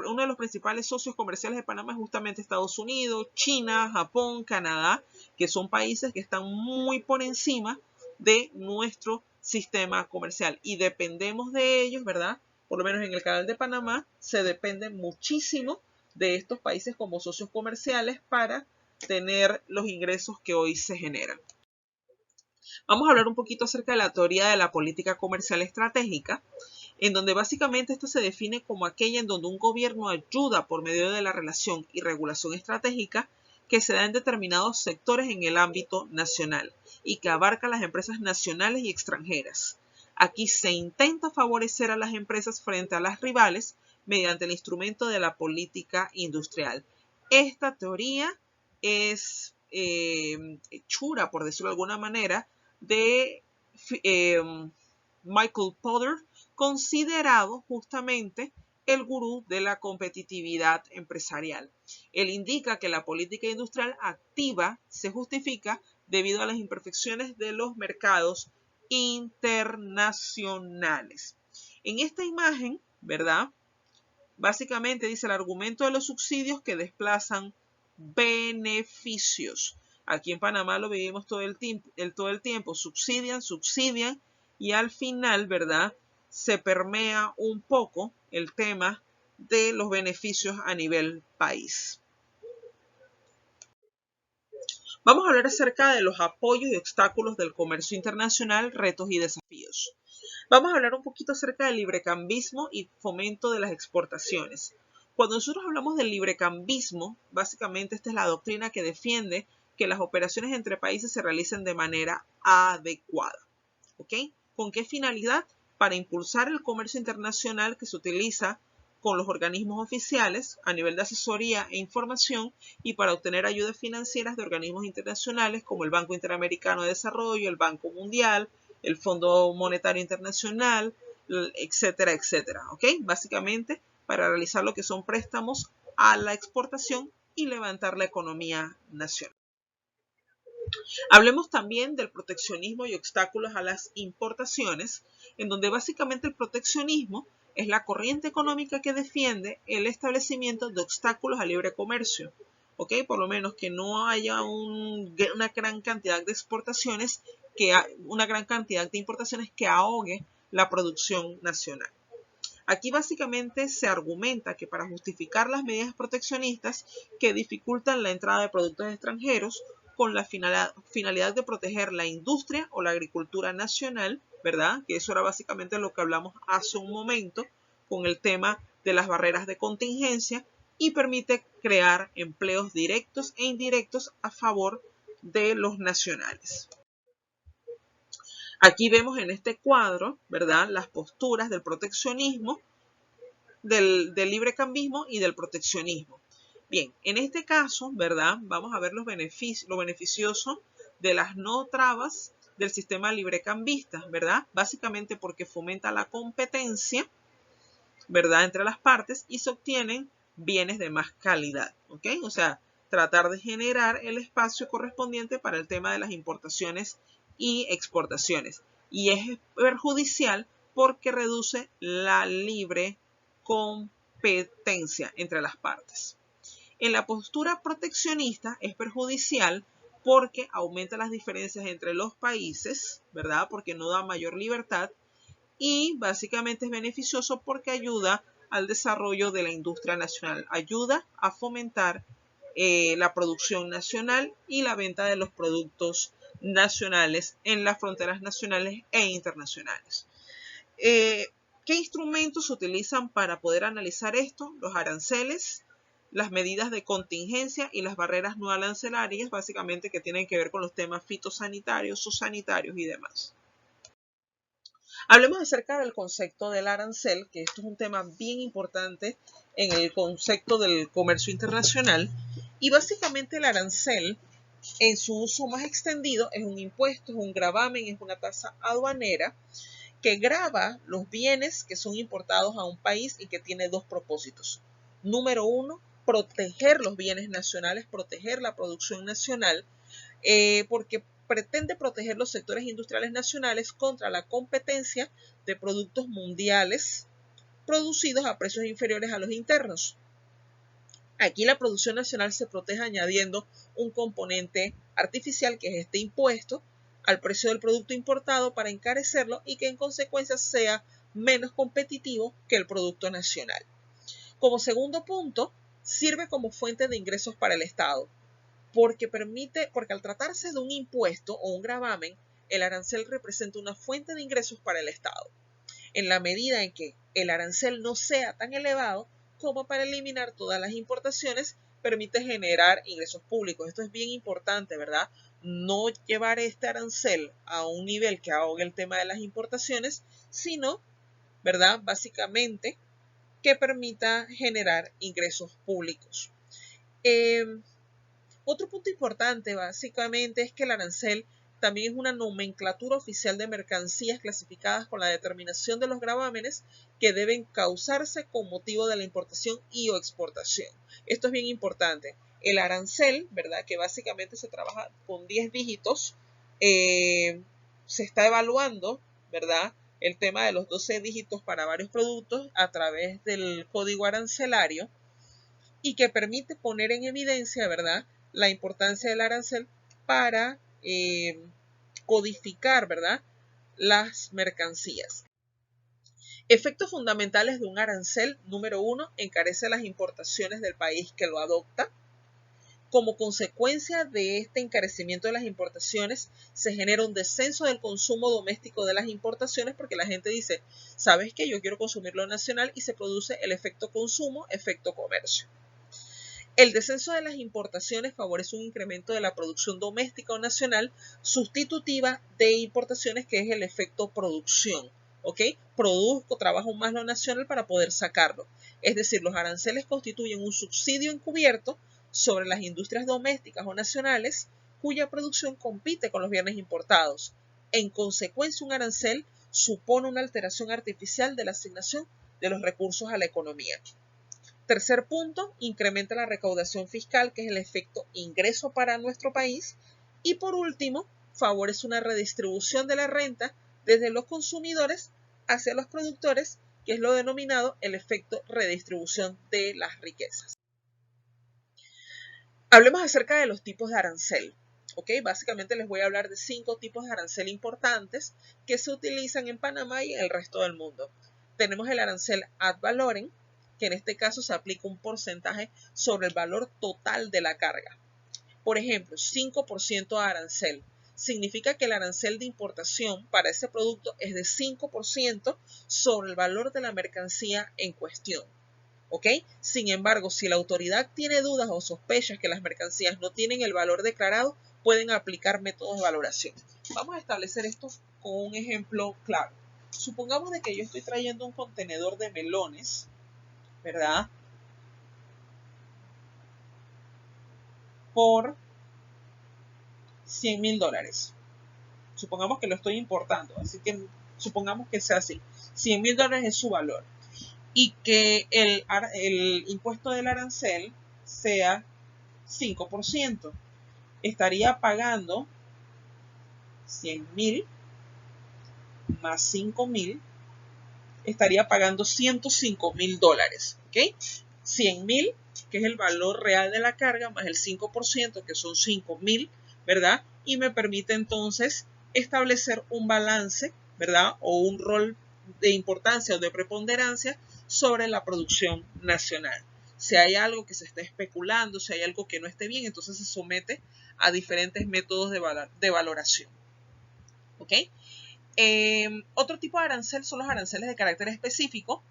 uno de los principales socios comerciales de Panamá es justamente Estados Unidos, China, Japón, Canadá, que son países que están muy por encima de nuestro sistema comercial y dependemos de ellos, ¿verdad? Por lo menos en el canal de Panamá se depende muchísimo de estos países como socios comerciales para tener los ingresos que hoy se generan. Vamos a hablar un poquito acerca de la teoría de la política comercial estratégica, en donde básicamente esto se define como aquella en donde un gobierno ayuda por medio de la relación y regulación estratégica que se da en determinados sectores en el ámbito nacional y que abarca las empresas nacionales y extranjeras. Aquí se intenta favorecer a las empresas frente a las rivales mediante el instrumento de la política industrial. Esta teoría es hechura, por decirlo de alguna manera, de Michael Porter, considerado justamente el gurú de la competitividad empresarial. Él indica que la política industrial activa se justifica debido a las imperfecciones de los mercados internacionales. En esta imagen, ¿verdad? Básicamente dice el argumento de los subsidios que desplazan beneficios. Aquí en Panamá lo vivimos todo el tiempo, subsidian y al final, ¿verdad? Se permea un poco el tema de los beneficios a nivel país. Vamos a hablar acerca de los apoyos y obstáculos del comercio internacional, retos y desafíos. Vamos a hablar un poquito acerca del librecambismo y fomento de las exportaciones. Cuando nosotros hablamos del librecambismo, básicamente esta es la doctrina que defiende que las operaciones entre países se realicen de manera adecuada. ¿Ok? ¿Con qué finalidad? Para impulsar el comercio internacional que se utiliza con los organismos oficiales a nivel de asesoría e información y para obtener ayudas financieras de organismos internacionales como el Banco Interamericano de Desarrollo, el Banco Mundial, el Fondo Monetario Internacional, etcétera, etcétera. ¿Ok? Básicamente para realizar lo que son préstamos a la exportación y levantar la economía nacional. Hablemos también del proteccionismo y obstáculos a las importaciones, en donde básicamente el proteccionismo es la corriente económica que defiende el establecimiento de obstáculos al libre comercio. ¿Ok? Por lo menos que no haya una gran cantidad de exportaciones, una gran cantidad de importaciones que ahogue la producción nacional. Aquí básicamente se argumenta que para justificar las medidas proteccionistas que dificultan la entrada de productos extranjeros, con la finalidad de proteger la industria o la agricultura nacional, ¿verdad? Que eso era básicamente lo que hablamos hace un momento con el tema de las barreras de contingencia, y permite crear empleos directos e indirectos a favor de los nacionales. Aquí vemos en este cuadro, ¿verdad?, las posturas del proteccionismo, del librecambismo y del proteccionismo. Bien, en este caso, ¿verdad?, vamos a ver lo beneficioso de las no trabas del sistema librecambista, ¿verdad? Básicamente porque fomenta la competencia, ¿verdad?, entre las partes, y se obtienen bienes de más calidad, ¿ok? O sea, tratar de generar el espacio correspondiente para el tema de las importaciones y exportaciones. Y es perjudicial porque reduce la libre competencia entre las partes. En la postura proteccionista es perjudicial porque aumenta las diferencias entre los países, ¿verdad? Porque no da mayor libertad, y básicamente es beneficioso porque ayuda al desarrollo de la industria nacional, ayuda a fomentar la producción nacional y la venta de los productos nacionales en las fronteras nacionales e internacionales. ¿Qué instrumentos se utilizan para poder analizar esto? Los aranceles, las medidas de contingencia y las barreras no arancelarias, básicamente que tienen que ver con los temas fitosanitarios, zoosanitarios y demás. Hablemos acerca del concepto del arancel, que esto es un tema bien importante en el concepto del comercio internacional. Y básicamente el arancel, en su uso más extendido, es un impuesto, es un gravamen, es una tasa aduanera que grava los bienes que son importados a un país y que tiene dos propósitos. Número uno, proteger los bienes nacionales, proteger la producción nacional, porque pretende proteger los sectores industriales nacionales contra la competencia de productos mundiales producidos a precios inferiores a los internos. Aquí la producción nacional se protege añadiendo un componente artificial, que es este impuesto, al precio del producto importado para encarecerlo y que en consecuencia sea menos competitivo que el producto nacional. Como segundo punto, sirve como fuente de ingresos para el Estado, porque al tratarse de un impuesto o un gravamen, el arancel representa una fuente de ingresos para el Estado, en la medida en que el arancel no sea tan elevado como para eliminar todas las importaciones, permite generar ingresos públicos. Esto es bien importante, ¿verdad? No llevar este arancel a un nivel que ahogue el tema de las importaciones, sino, ¿verdad?, básicamente que permita generar ingresos públicos. Otro punto importante básicamente es que el arancel también es una nomenclatura oficial de mercancías clasificadas con la determinación de los gravámenes que deben causarse con motivo de la importación y o exportación. Esto es bien importante. El arancel, ¿verdad?, que básicamente se trabaja con 10 dígitos, se está evaluando, ¿verdad?, el tema de los 12 dígitos para varios productos a través del código arancelario, y que permite poner en evidencia, ¿verdad?, la importancia del arancel para codificar, ¿verdad?, las mercancías. Efectos fundamentales de un arancel. Número uno, encarece las importaciones del país que lo adopta. Como consecuencia de este encarecimiento de las importaciones, se genera un descenso del consumo doméstico de las importaciones, porque la gente dice, ¿sabes qué? Yo quiero consumir lo nacional, y se produce el efecto consumo, efecto comercio. El descenso de las importaciones favorece un incremento de la producción doméstica o nacional sustitutiva de importaciones, que es el efecto producción. ¿Ok? Produzco, trabajo más lo nacional para poder sacarlo. Es decir, los aranceles constituyen un subsidio encubierto sobre las industrias domésticas o nacionales cuya producción compite con los bienes importados. En consecuencia, un arancel supone una alteración artificial de la asignación de los recursos a la economía. Tercer punto, incrementa la recaudación fiscal, que es el efecto ingreso para nuestro país. Y por último, favorece una redistribución de la renta desde los consumidores hacia los productores, que es lo denominado el efecto redistribución de las riquezas. Hablemos acerca de los tipos de arancel. ¿Ok? Básicamente les voy a hablar de 5 tipos de arancel importantes que se utilizan en Panamá y en el resto del mundo. Tenemos el arancel ad valorem, que en este caso se aplica un porcentaje sobre el valor total de la carga. Por ejemplo, 5% de arancel. Significa que el arancel de importación para ese producto es de 5% sobre el valor de la mercancía en cuestión. ¿Ok? Sin embargo, si la autoridad tiene dudas o sospechas que las mercancías no tienen el valor declarado, pueden aplicar métodos de valoración. Vamos a establecer esto con un ejemplo claro. Supongamos de que yo estoy trayendo un contenedor de melones, ¿verdad? Por $100.000. Supongamos que lo estoy importando, así que supongamos que sea así. $100.000 es su valor. Y que el impuesto del arancel sea 5%. Estaría pagando 100.000 más 5.000, estaría pagando $105.000. ¿Ok? 100.000, que es el valor real de la carga, más el 5%, que son 5.000, ¿verdad? Y me permite entonces establecer un balance, ¿verdad? O un rol de importancia o de preponderancia sobre la producción nacional. Si hay algo que se está especulando, si hay algo que no esté bien, entonces se somete a diferentes métodos de valoración. ¿Ok? Otro tipo de arancel son los aranceles de carácter específico,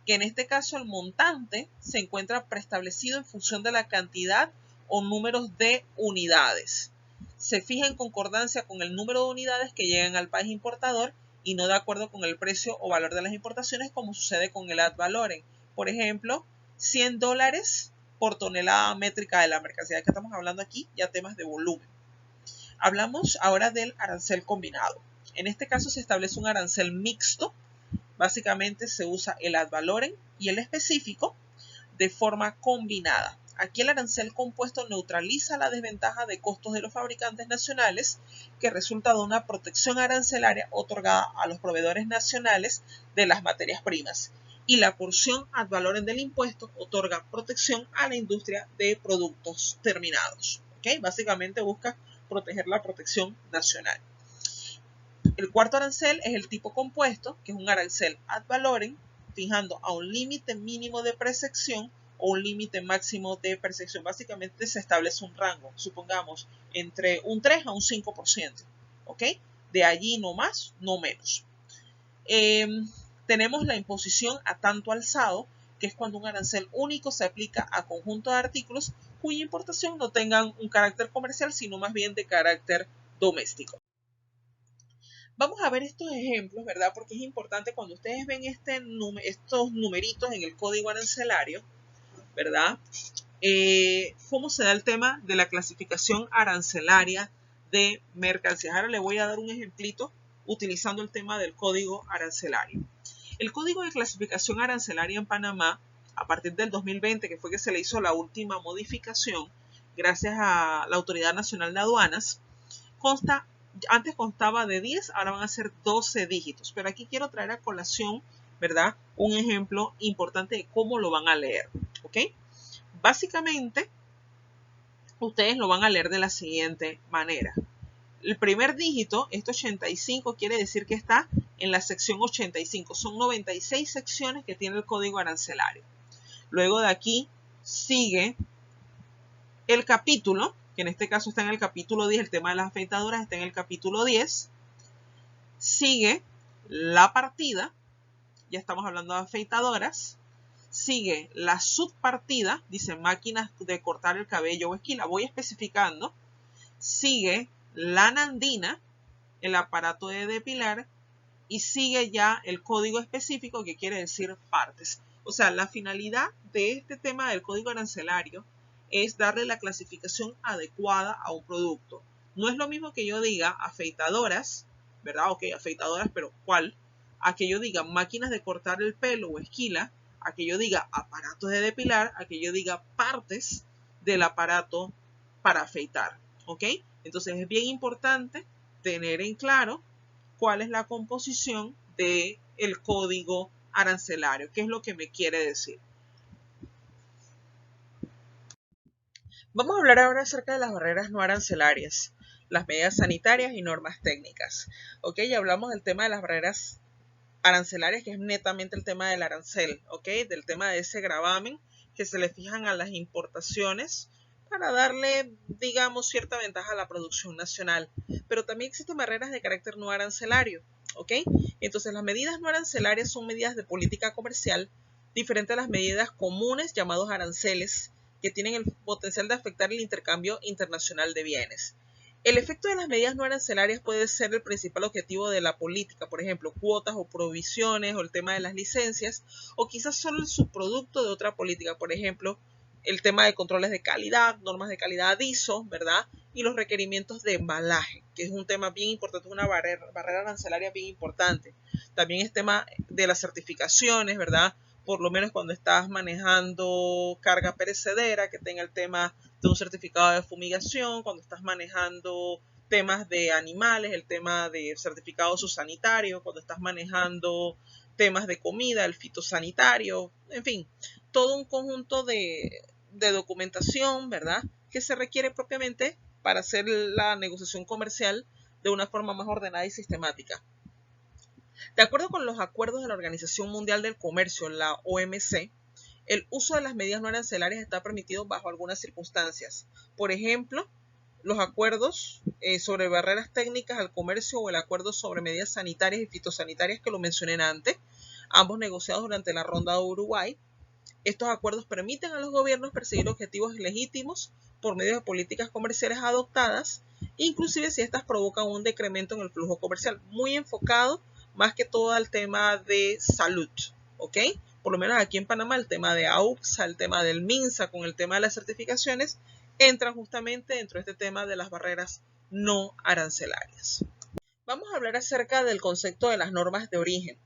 que en este caso el montante se encuentra preestablecido en función de la cantidad o números de unidades. Se fija en concordancia con el número de unidades que llegan al país importador y no de acuerdo con el precio o valor de las importaciones, como sucede con el ad valorem. Por ejemplo, $100 por tonelada métrica de la mercancía que estamos hablando aquí, ya temas de volumen. Hablamos ahora del arancel combinado. En este caso se establece un arancel mixto. Básicamente se usa el ad valorem y el específico de forma combinada. Aquí el arancel compuesto neutraliza la desventaja de costos de los fabricantes nacionales que resulta de una protección arancelaria otorgada a los proveedores nacionales de las materias primas. Y la porción ad valorem del impuesto otorga protección a la industria de productos terminados. ¿Okay? Básicamente busca proteger la protección nacional. El cuarto arancel es el tipo compuesto, que es un arancel ad valorem, fijando a un límite mínimo de percepción o un límite máximo de percepción. Básicamente se establece un rango, supongamos, entre un 3 a un 5%. ¿Ok? De allí no más, no menos. Tenemos la imposición a tanto alzado, que es cuando un arancel único se aplica a conjunto de artículos cuya importación no tengan un carácter comercial, sino más bien de carácter doméstico. Vamos a ver estos ejemplos, ¿verdad? Porque es importante cuando ustedes ven estos numeritos en el código arancelario, ¿verdad? ¿Cómo se da el tema de la clasificación arancelaria de mercancías? Ahora le voy a dar un ejemplito utilizando el tema del código arancelario. El código de clasificación arancelaria en Panamá, a partir del 2020, que fue que se le hizo la última modificación, gracias a la Autoridad Nacional de Aduanas, antes constaba de 10, ahora van a ser 12 dígitos. Pero aquí quiero traer a colación, ¿verdad? Un ejemplo importante de cómo lo van a leer. ¿Ok? Básicamente, ustedes lo van a leer de la siguiente manera. El primer dígito, este 85, quiere decir que está en la sección 85. Son 96 secciones que tiene el código arancelario. Luego de aquí sigue el capítulo, que en este caso está en el capítulo 10, el tema de las afeitadoras está en el capítulo 10. Sigue la partida, ya estamos hablando de afeitadoras. Sigue la subpartida, dice máquinas de cortar el cabello o esquila, voy especificando. Sigue la nandina, el aparato de depilar, y sigue ya el código específico, que quiere decir partes. O sea, la finalidad de este tema del código arancelario es darle la clasificación adecuada a un producto. No es lo mismo que yo diga afeitadoras, ¿verdad? Ok, afeitadoras, pero ¿cuál? A que yo diga máquinas de cortar el pelo o esquila, a que yo diga aparatos de depilar, a que yo diga partes del aparato para afeitar. ¿Ok? Entonces es bien importante tener en claro cuál es la composición del código arancelario, qué es lo que me quiere decir. Vamos a hablar ahora acerca de las barreras no arancelarias, las medidas sanitarias y normas técnicas. Ok, ya hablamos del tema de las barreras arancelarias, que es netamente el tema del arancel, ok, del tema de ese gravamen que se le fijan a las importaciones para darle, digamos, cierta ventaja a la producción nacional. Pero también existen barreras de carácter no arancelario, ¿ok? Entonces, las medidas no arancelarias son medidas de política comercial diferentes a las medidas comunes llamados aranceles, que tienen el potencial de afectar el intercambio internacional de bienes. El efecto de las medidas no arancelarias puede ser el principal objetivo de la política, por ejemplo, cuotas o provisiones o el tema de las licencias, o quizás solo el subproducto de otra política, por ejemplo, el tema de controles de calidad, normas de calidad ISO, ¿verdad? Y los requerimientos de embalaje, que es un tema bien importante, una barrera arancelaria bien importante. También es tema de las certificaciones, ¿verdad? Por lo menos cuando estás manejando carga perecedera, que tenga el tema de un certificado de fumigación, cuando estás manejando temas de animales, el tema de certificado sanitario, cuando estás manejando temas de comida, el fitosanitario, en fin, todo un conjunto de documentación, ¿verdad? Que se requiere propiamente para hacer la negociación comercial de una forma más ordenada y sistemática. De acuerdo con los acuerdos de la Organización Mundial del Comercio, la OMC, el uso de las medidas no arancelarias está permitido bajo algunas circunstancias. Por ejemplo, los acuerdos sobre barreras técnicas al comercio o el acuerdo sobre medidas sanitarias y fitosanitarias que lo mencioné antes, ambos negociados durante la ronda de Uruguay. Estos acuerdos permiten a los gobiernos perseguir objetivos legítimos por medio de políticas comerciales adoptadas, inclusive si estas provocan un decremento en el flujo comercial, muy enfocado más que todo al tema de salud, ¿ok? Por lo menos aquí en Panamá el tema de AUXA, el tema del MINSA con el tema de las certificaciones, entran justamente dentro de este tema de las barreras no arancelarias. Vamos a hablar acerca del concepto de las normas de origen.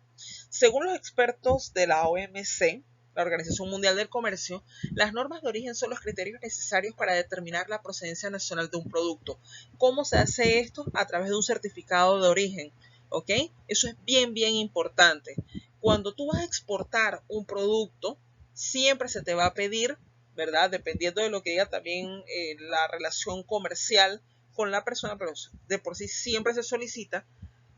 Según los expertos de la OMC, la Organización Mundial del Comercio, las normas de origen son los criterios necesarios para determinar la procedencia nacional de un producto. ¿Cómo se hace esto? A través de un certificado de origen, ¿ok? Eso es bien, bien importante. Cuando tú vas a exportar un producto, siempre se te va a pedir, ¿verdad? Dependiendo de lo que diga también la relación comercial con la persona, pero de por sí siempre se solicita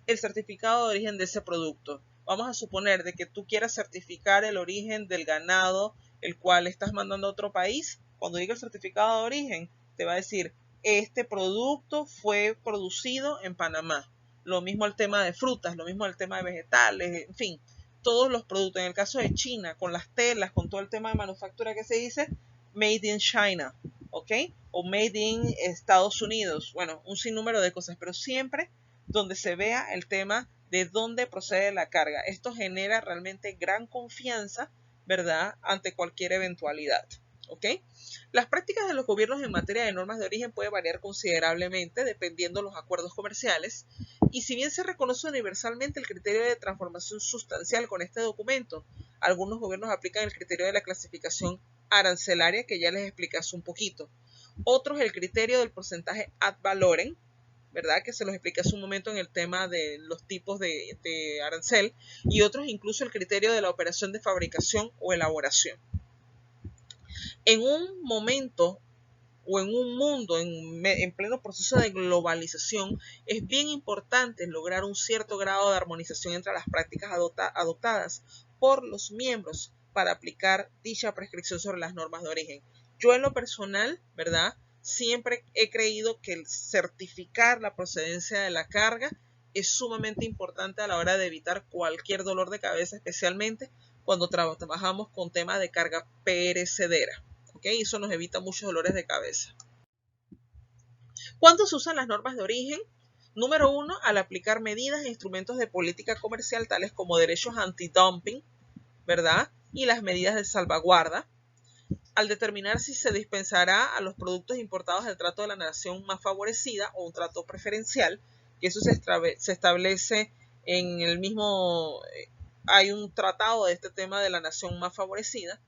el certificado de origen de ese producto. Vamos a suponer de que tú quieras certificar el origen del ganado el cual estás mandando a otro país. Cuando diga el certificado de origen, te va a decir, este producto fue producido en Panamá. Lo mismo el tema de frutas, lo mismo el tema de vegetales, en fin, todos los productos. En el caso de China, con las telas, con todo el tema de manufactura que se dice, Made in China, ¿ok? O Made in Estados Unidos. Bueno, un sinnúmero de cosas, pero siempre donde se vea el tema de dónde procede la carga. Esto genera realmente gran confianza, ¿verdad?, ante cualquier eventualidad. ¿Ok? Las prácticas de los gobiernos en materia de normas de origen pueden variar considerablemente dependiendo de los acuerdos comerciales, y si bien se reconoce universalmente el criterio de transformación sustancial con este documento, algunos gobiernos aplican el criterio de la clasificación arancelaria, que ya les expliqué hace un poquito. Otros el criterio del porcentaje ad valorem, ¿verdad? Que se los expliqué hace un momento en el tema de los tipos de arancel, y otros incluso el criterio de la operación de fabricación o elaboración. En un momento o en un mundo en pleno proceso de globalización, es bien importante lograr un cierto grado de armonización entre las prácticas adoptadas por los miembros para aplicar dicha prescripción sobre las normas de origen. Yo en lo personal, ¿verdad?, siempre he creído que el certificar la procedencia de la carga es sumamente importante a la hora de evitar cualquier dolor de cabeza, especialmente cuando trabajamos con temas de carga perecedera. ¿Okay? Eso nos evita muchos dolores de cabeza. ¿Cuándo se usan las normas de origen? Número 1, al aplicar medidas e instrumentos de política comercial tales como derechos antidumping, ¿verdad? Y las medidas de salvaguarda. Al determinar si se dispensará a los productos importados el trato de la nación más favorecida o un trato preferencial, que eso se establece en el mismo, hay un tratado de este tema de la nación más favorecida.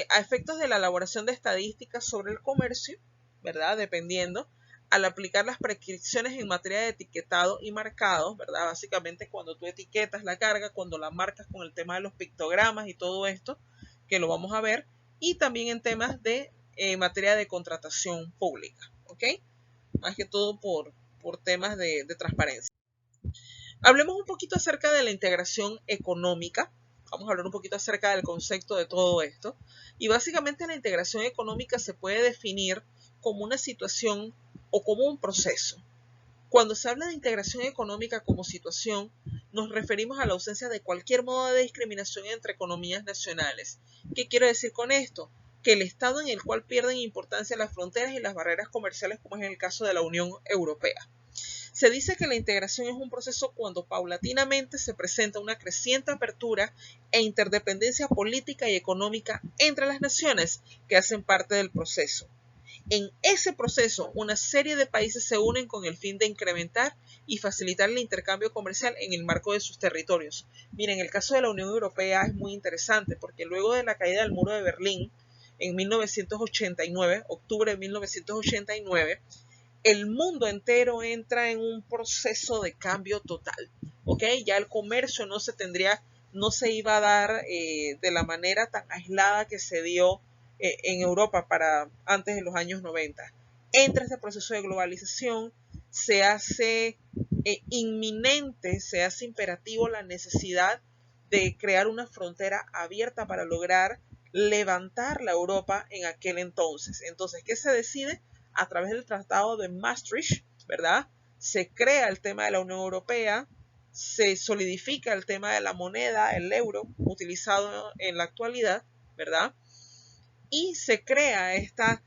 A efectos de la elaboración de estadísticas sobre el comercio, ¿verdad? Dependiendo, al aplicar las prescripciones en materia de etiquetado y marcado, ¿verdad? Básicamente cuando tú etiquetas la carga, cuando la marcas con el tema de los pictogramas y todo esto, que lo vamos a ver, y también en temas de materia de contratación pública, ¿ok? Más que todo por temas de transparencia. Hablemos un poquito acerca de la integración económica, Vamos a hablar un poquito acerca del concepto de todo esto. Y básicamente la integración económica se puede definir como una situación o como un proceso. Cuando se habla de integración económica como situación, nos referimos a la ausencia de cualquier modo de discriminación entre economías nacionales. ¿Qué quiero decir con esto? Que el estado en el cual pierden importancia las fronteras y las barreras comerciales, como es en el caso de la Unión Europea. Se dice que la integración es un proceso cuando paulatinamente se presenta una creciente apertura e interdependencia política y económica entre las naciones que hacen parte del proceso. En ese proceso, una serie de países se unen con el fin de incrementar y facilitar el intercambio comercial en el marco de sus territorios. Miren, el caso de la Unión Europea es muy interesante porque luego de la caída del muro de Berlín en 1989, octubre de 1989, el mundo entero entra en un proceso de cambio total, ¿ok? Ya el comercio no se iba a dar de la manera tan aislada que se dio en Europa para antes de los años 90. Entra este proceso de globalización, se hace inminente, se hace imperativo la necesidad de crear una frontera abierta para lograr levantar la Europa en aquel entonces. Entonces, ¿qué se decide? A través del Tratado de Maastricht, ¿verdad? Se crea el tema de la Unión Europea, se solidifica el tema de la moneda, el euro, utilizado en la actualidad, ¿verdad? Y se crea esta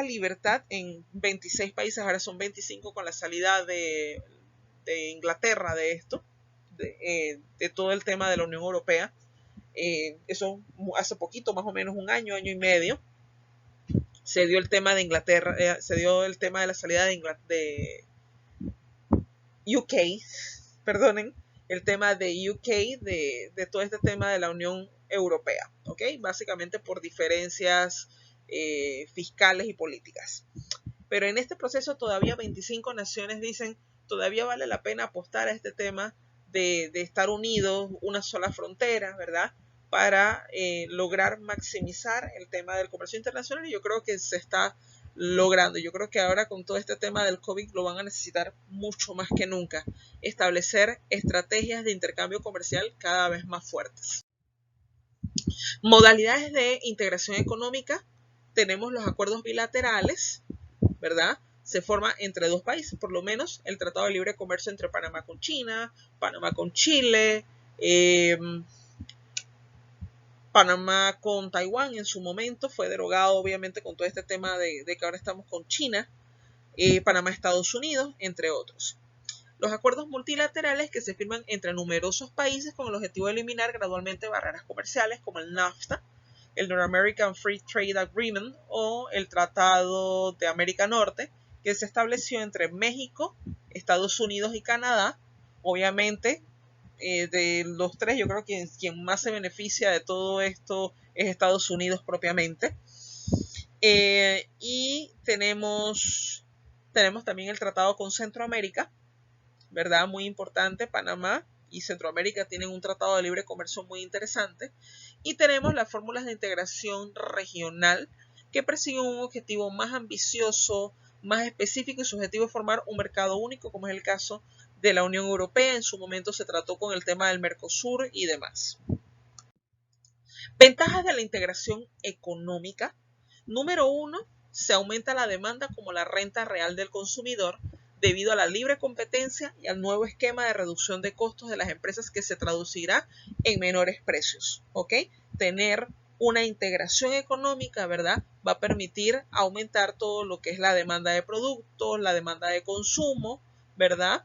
libertad en 26 países, ahora son 25 con la salida de Inglaterra de esto, de todo el tema de la Unión Europea. Eso hace poquito, más o menos un año, año y medio, se dio el tema de Inglaterra, se dio el tema de la salida de UK, perdonen, el tema de UK, de todo este tema de la Unión Europea, ¿ok? Básicamente por diferencias fiscales y políticas. Pero en este proceso todavía 25 naciones dicen, todavía vale la pena apostar a este tema de estar unidos, una sola frontera, ¿verdad? Para lograr maximizar el tema del comercio internacional, y yo creo que se está logrando. Yo creo que ahora con todo este tema del COVID lo van a necesitar mucho más que nunca, establecer estrategias de intercambio comercial cada vez más fuertes. Modalidades de integración económica, tenemos los acuerdos bilaterales, ¿verdad? Se forma entre dos países, por lo menos el Tratado de Libre Comercio entre Panamá con China, Panamá con Chile, Panamá con Taiwán en su momento, fue derogado obviamente con todo este tema de que ahora estamos con China, Panamá, Estados Unidos, entre otros. Los acuerdos multilaterales que se firman entre numerosos países con el objetivo de eliminar gradualmente barreras comerciales como el NAFTA, el North American Free Trade Agreement o el Tratado de América Norte, que se estableció entre México, Estados Unidos y Canadá. Obviamente, de los tres, yo creo que quien más se beneficia de todo esto es Estados Unidos propiamente. Y tenemos también el tratado con Centroamérica, ¿verdad? Muy importante. Panamá y Centroamérica tienen un tratado de libre comercio muy interesante. Y tenemos las fórmulas de integración regional que persiguen un objetivo más ambicioso, más específico, y su objetivo es formar un mercado único, como es el caso de la Unión Europea. En su momento se trató con el tema del Mercosur y demás. Ventajas de la integración económica. Número 1, se aumenta la demanda como la renta real del consumidor debido a la libre competencia y al nuevo esquema de reducción de costos de las empresas que se traducirá en menores precios, ¿ok? Tener una integración económica, ¿verdad? Va a permitir aumentar todo lo que es la demanda de productos, la demanda de consumo, ¿verdad?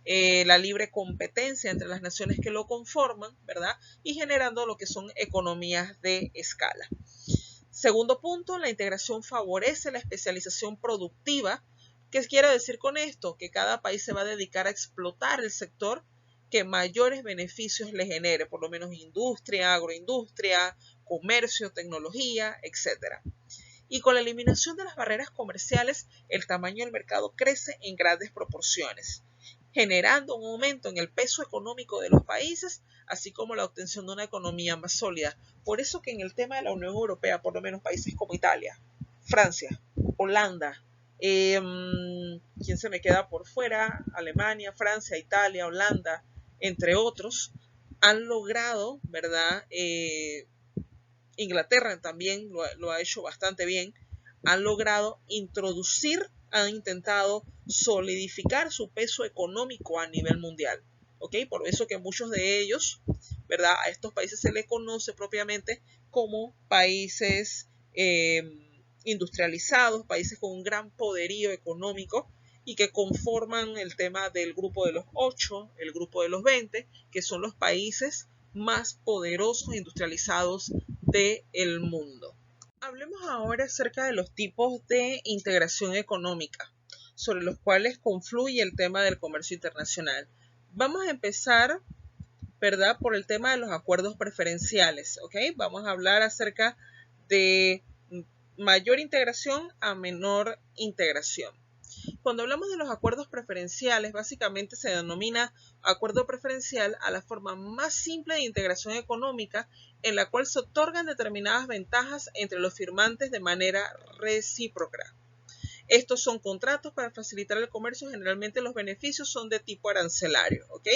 La libre competencia entre las naciones que lo conforman, ¿verdad? Y generando lo que son economías de escala. Segundo punto, la integración favorece la especialización productiva. ¿Qué quiero decir con esto? Que cada país se va a dedicar a explotar el sector que mayores beneficios le genere, por lo menos industria, agroindustria, comercio, tecnología, etc. Y con la eliminación de las barreras comerciales, el tamaño del mercado crece en grandes proporciones, generando un aumento en el peso económico de los países, así como la obtención de una economía más sólida. Por eso que en el tema de la Unión Europea, por lo menos países como Italia, Francia, Holanda, ¿quién se me queda por fuera? Alemania, Francia, Italia, Holanda, entre otros, han logrado, ¿verdad? Inglaterra también lo ha hecho bastante bien, han logrado han intentado solidificar su peso económico a nivel mundial. ¿Ok? Por eso que muchos de ellos, ¿verdad? A estos países se les conoce propiamente como países industrializados, países con un gran poderío económico y que conforman el tema del grupo de los 8, el grupo de los 20, que son los países más poderosos e industrializados del mundo. Hablemos ahora acerca de los tipos de integración económica, sobre los cuales confluye el tema del comercio internacional. Vamos a empezar, ¿verdad?, por el tema de los acuerdos preferenciales, ¿ok? Vamos a hablar acerca de mayor integración a menor integración. Cuando hablamos de los acuerdos preferenciales, básicamente se denomina acuerdo preferencial a la forma más simple de integración económica en la cual se otorgan determinadas ventajas entre los firmantes de manera recíproca. Estos son contratos para facilitar el comercio. Generalmente los beneficios son de tipo arancelario, ¿ok?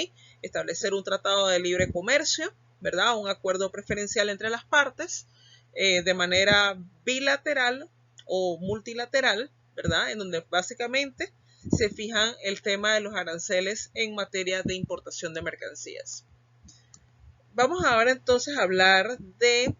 Establecer un tratado de libre comercio, ¿verdad? Un acuerdo preferencial entre las partes de manera bilateral o multilateral, ¿verdad? En donde básicamente se fijan el tema de los aranceles en materia de importación de mercancías. Vamos ahora entonces a hablar de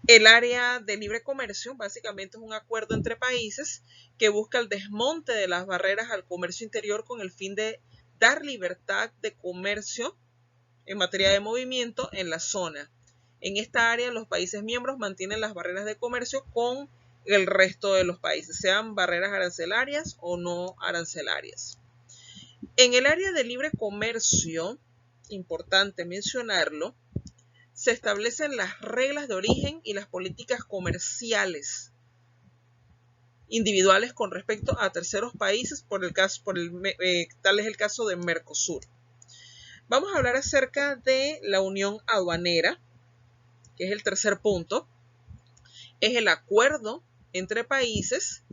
el área de libre comercio. Básicamente es un acuerdo entre países que busca el desmonte de las barreras al comercio interior con el fin de dar libertad de comercio en materia de movimiento en la zona. En esta área los países miembros mantienen las barreras de comercio con el resto de los países, sean barreras arancelarias o no arancelarias. En el área de libre comercio, importante mencionarlo, se establecen las reglas de origen y las políticas comerciales individuales con respecto a terceros países, tal es el caso de Mercosur. Vamos a hablar acerca de la unión aduanera, que es el tercer punto. Es el acuerdo entre países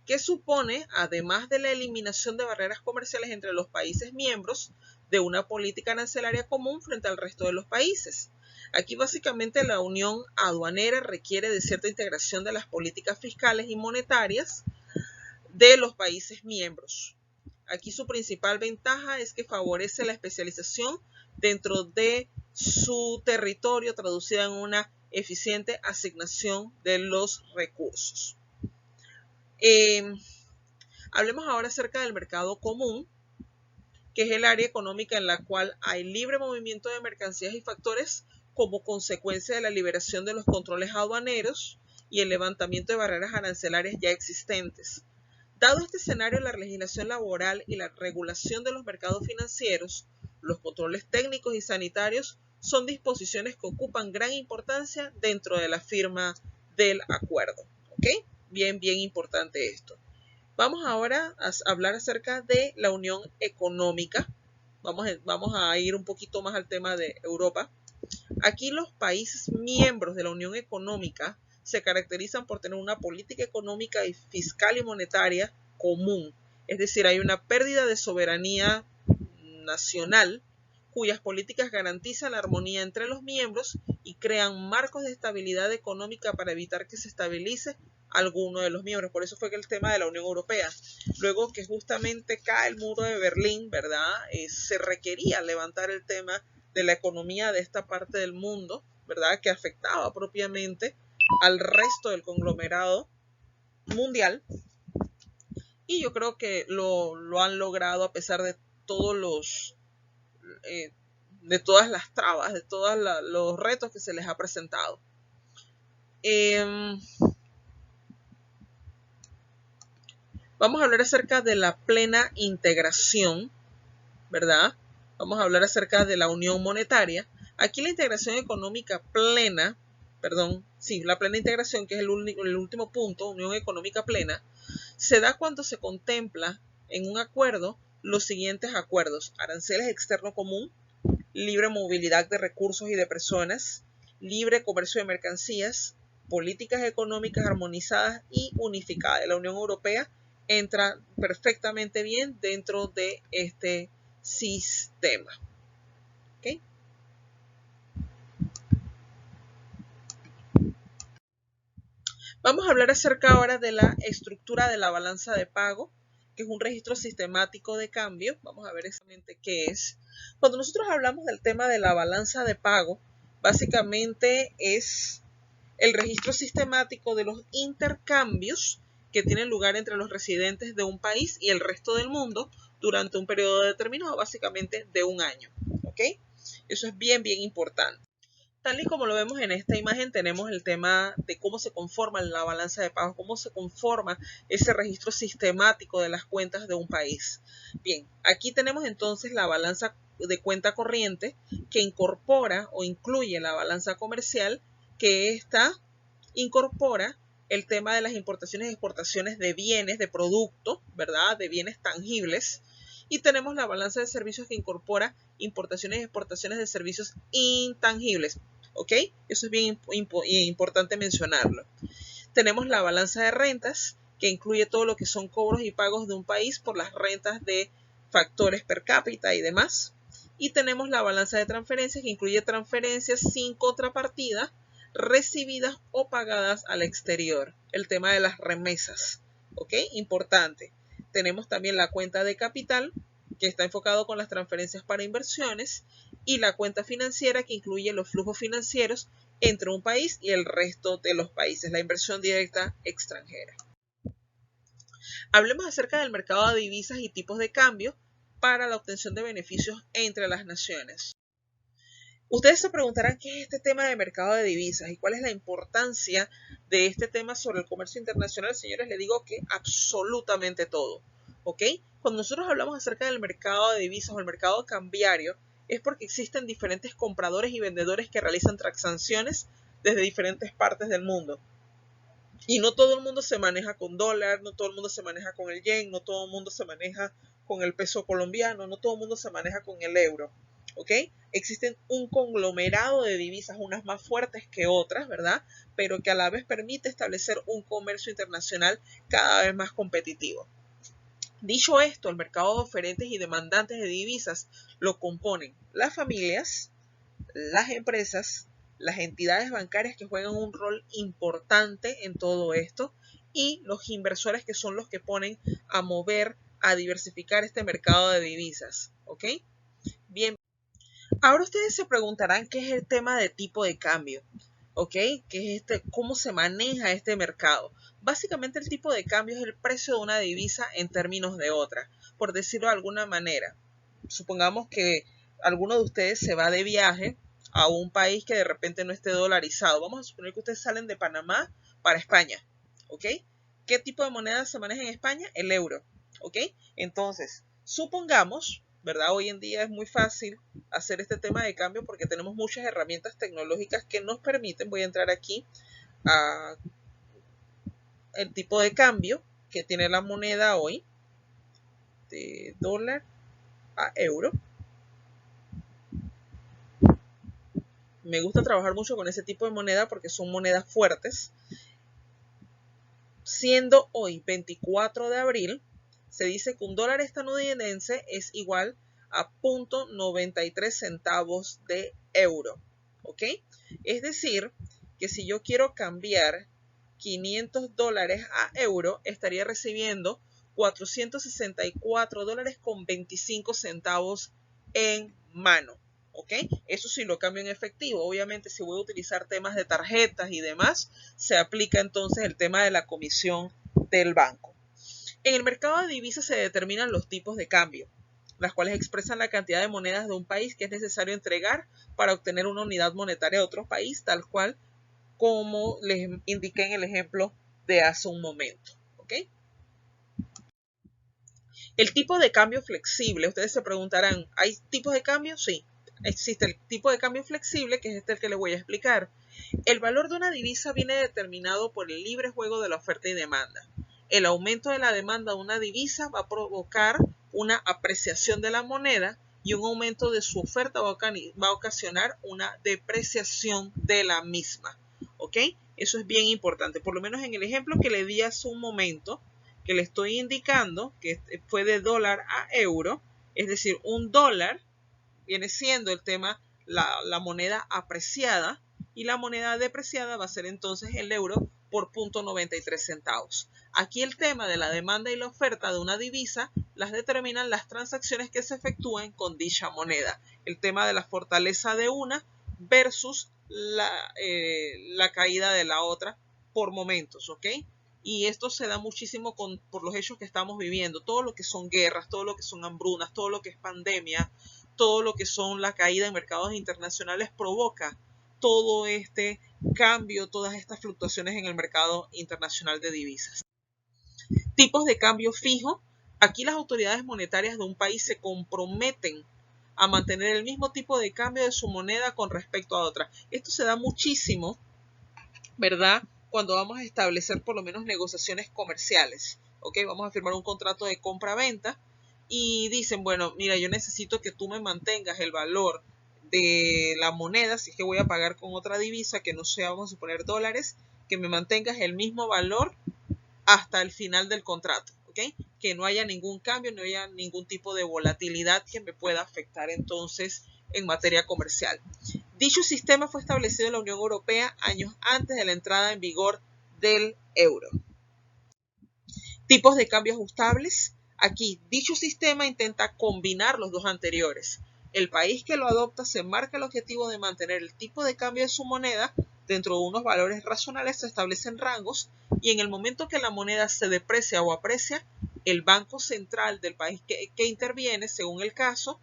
que supone, además de la eliminación de barreras comerciales entre los países miembros, de una política arancelaria común frente al resto de los países. Aquí básicamente la unión aduanera requiere de cierta integración de las políticas fiscales y monetarias de los países miembros. Aquí su principal ventaja es que favorece la especialización dentro de su territorio, traducida en una eficiente asignación de los recursos. Hablemos ahora acerca del mercado común, que es el área económica en la cual hay libre movimiento de mercancías y factores como consecuencia de la liberación de los controles aduaneros y el levantamiento de barreras arancelarias ya existentes. Dado este escenario, la legislación laboral y la regulación de los mercados financieros, los controles técnicos y sanitarios son disposiciones que ocupan gran importancia dentro de la firma del acuerdo. ¿Ok? Bien importante esto. Vamos ahora a hablar acerca de la unión económica. Vamos a ir un poquito más al tema de Europa. Aquí los países miembros de la Unión Económica se caracterizan por tener una política económica y fiscal y monetaria común. Es decir, hay una pérdida de soberanía nacional cuyas políticas garantizan la armonía entre los miembros y crean marcos de estabilidad económica para evitar que se estabilice alguno de los miembros. Por eso fue que el tema de la Unión Europea, luego que justamente cae el muro de Berlín, ¿verdad? Se requería levantar el tema de la economía de esta parte del mundo, ¿verdad?, que afectaba propiamente al resto del conglomerado mundial. Y yo creo que lo han logrado a pesar de todos de todas las trabas, de todos los retos que se les ha presentado. Vamos a hablar acerca de la plena integración, ¿verdad? Vamos a hablar acerca de la unión monetaria. Aquí la integración económica plena, la plena integración, que es el último punto, unión económica plena, se da cuando se contempla en un acuerdo los siguientes acuerdos: aranceles externo común, libre movilidad de recursos y de personas, libre comercio de mercancías, políticas económicas armonizadas y unificadas. La Unión Europea entra perfectamente bien dentro de este sistema. ¿Okay? Vamos a hablar acerca ahora de la estructura de la balanza de pago, que es un registro sistemático de cambio. Vamos a ver exactamente qué es. Cuando nosotros hablamos del tema de la balanza de pago, básicamente es el registro sistemático de los intercambios que tienen lugar entre los residentes de un país y el resto del mundo durante un periodo determinado, básicamente de un año. ¿Ok? Eso es bien, bien importante. Tal y como lo vemos en esta imagen, tenemos el tema de cómo se conforma la balanza de pagos, cómo se conforma ese registro sistemático de las cuentas de un país. Bien, aquí tenemos entonces la balanza de cuenta corriente que incorpora o incluye la balanza comercial, que esta incorpora el tema de las importaciones y exportaciones de bienes, de productos, ¿verdad? De bienes tangibles. Y tenemos la balanza de servicios que incorpora importaciones y exportaciones de servicios intangibles. ¿Ok? Eso es bien importante mencionarlo. Tenemos la balanza de rentas, que incluye todo lo que son cobros y pagos de un país por las rentas de factores per cápita y demás. Y tenemos la balanza de transferencias, que incluye transferencias sin contrapartida, recibidas o pagadas al exterior. El tema de las remesas. ¿Ok? Importante. Tenemos también la cuenta de capital, que está enfocado con las transferencias para inversiones, y la cuenta financiera, que incluye los flujos financieros entre un país y el resto de los países, la inversión directa extranjera. Hablemos acerca del mercado de divisas y tipos de cambio para la obtención de beneficios entre las naciones. Ustedes se preguntarán qué es este tema de mercado de divisas y cuál es la importancia de este tema sobre el comercio internacional. Señores, les digo que absolutamente todo. ¿Ok? Cuando nosotros hablamos acerca del mercado de divisas o el mercado cambiario, es porque existen diferentes compradores y vendedores que realizan transacciones desde diferentes partes del mundo. Y no todo el mundo se maneja con dólar, no todo el mundo se maneja con el yen, no todo el mundo se maneja con el peso colombiano, no todo el mundo se maneja con el euro. ¿Ok? Existen un conglomerado de divisas, unas más fuertes que otras, ¿verdad? Pero que a la vez permite establecer un comercio internacional cada vez más competitivo. Dicho esto, el mercado de oferentes y demandantes de divisas lo componen las familias, las empresas, las entidades bancarias que juegan un rol importante en todo esto y los inversores que son los que ponen a mover, a diversificar este mercado de divisas. ¿Ok? Bien. Ahora ustedes se preguntarán qué es el tema de tipo de cambio. ¿Ok? ¿Qué es cómo se maneja este mercado? Básicamente el tipo de cambio es el precio de una divisa en términos de otra, por decirlo de alguna manera. Supongamos que alguno de ustedes se va de viaje a un país que de repente no esté dolarizado. Vamos a suponer que ustedes salen de Panamá para España. ¿Ok? ¿Qué tipo de moneda se maneja en España? El euro. ¿Ok? Entonces, supongamos, ¿verdad? Hoy en día es muy fácil hacer este tema de cambio porque tenemos muchas herramientas tecnológicas que nos permiten, voy a entrar aquí a el tipo de cambio que tiene la moneda hoy, de dólar a euro. Me gusta trabajar mucho con ese tipo de moneda porque son monedas fuertes. Siendo hoy 24 de abril, se dice que un dólar estadounidense es igual a 0.93 centavos de euro. ¿Ok? Es decir, que si yo quiero cambiar 500 dólares a euro, estaría recibiendo 464 dólares con 25 centavos en mano. ¿Ok? Eso sí lo cambio en efectivo. Obviamente, si voy a utilizar temas de tarjetas y demás, se aplica entonces el tema de la comisión del banco. En el mercado de divisas se determinan los tipos de cambio, las cuales expresan la cantidad de monedas de un país que es necesario entregar para obtener una unidad monetaria de otro país, tal cual como les indiqué en el ejemplo de hace un momento. ¿Ok? El tipo de cambio flexible, ustedes se preguntarán, ¿hay tipos de cambio? Sí, existe el tipo de cambio flexible, que es este el que les voy a explicar. El valor de una divisa viene determinado por el libre juego de la oferta y demanda. El aumento de la demanda de una divisa va a provocar una apreciación de la moneda y un aumento de su oferta va a ocasionar una depreciación de la misma. ¿Ok? Eso es bien importante. Por lo menos en el ejemplo que le di hace un momento, que le estoy indicando que fue de dólar a euro, es decir, un dólar viene siendo el tema la moneda apreciada y la moneda depreciada va a ser entonces el euro por 0.93 centavos. Aquí el tema de la demanda y la oferta de una divisa las determinan las transacciones que se efectúen con dicha moneda. El tema de la fortaleza de una versus la caída de la otra por momentos, ¿ok? Y esto se da muchísimo por los hechos que estamos viviendo, todo lo que son guerras, todo lo que son hambrunas, todo lo que es pandemia, todo lo que son la caída en mercados internacionales provoca todo este cambio, todas estas fluctuaciones en el mercado internacional de divisas. Tipos de cambio fijo. Aquí las autoridades monetarias de un país se comprometen a mantener el mismo tipo de cambio de su moneda con respecto a otra. Esto se da muchísimo, ¿verdad? Cuando vamos a establecer por lo menos negociaciones comerciales. ¿Ok? Vamos a firmar un contrato de compra-venta y dicen, bueno, mira, yo necesito que tú me mantengas el valor de la moneda, si es que voy a pagar con otra divisa que no sea, vamos a suponer dólares, que me mantengas el mismo valor hasta el final del contrato, ¿ok? Que no haya ningún cambio, no haya ningún tipo de volatilidad que me pueda afectar entonces en materia comercial. Dicho sistema fue establecido en la Unión Europea años antes de la entrada en vigor del euro. Tipos de cambio ajustables. Aquí, dicho sistema intenta combinar los dos anteriores. El país que lo adopta se marca el objetivo de mantener el tipo de cambio de su moneda dentro de unos valores razonables, se establecen rangos y en el momento que la moneda se deprecia o aprecia, el Banco Central del país que interviene, según el caso,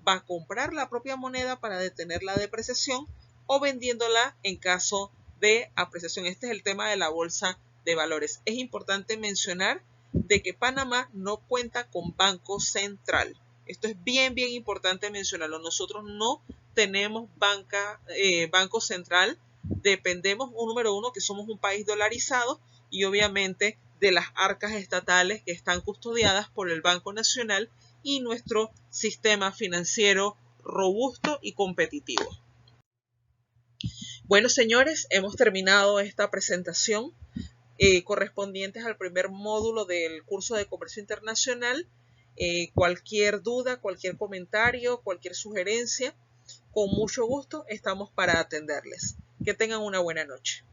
va a comprar la propia moneda para detener la depreciación o vendiéndola en caso de apreciación. Este es el tema de la bolsa de valores. Es importante mencionar de que Panamá no cuenta con Banco Central. Esto es bien importante mencionarlo. Nosotros no tenemos Banco Central. Dependemos, número uno, que somos un país dolarizado y obviamente de las arcas estatales que están custodiadas por el Banco Nacional y nuestro sistema financiero robusto y competitivo. Bueno, señores, hemos terminado esta presentación correspondientes al primer módulo del curso de comercio internacional. Cualquier duda, cualquier comentario, cualquier sugerencia, con mucho gusto estamos para atenderles. Que tengan una buena noche.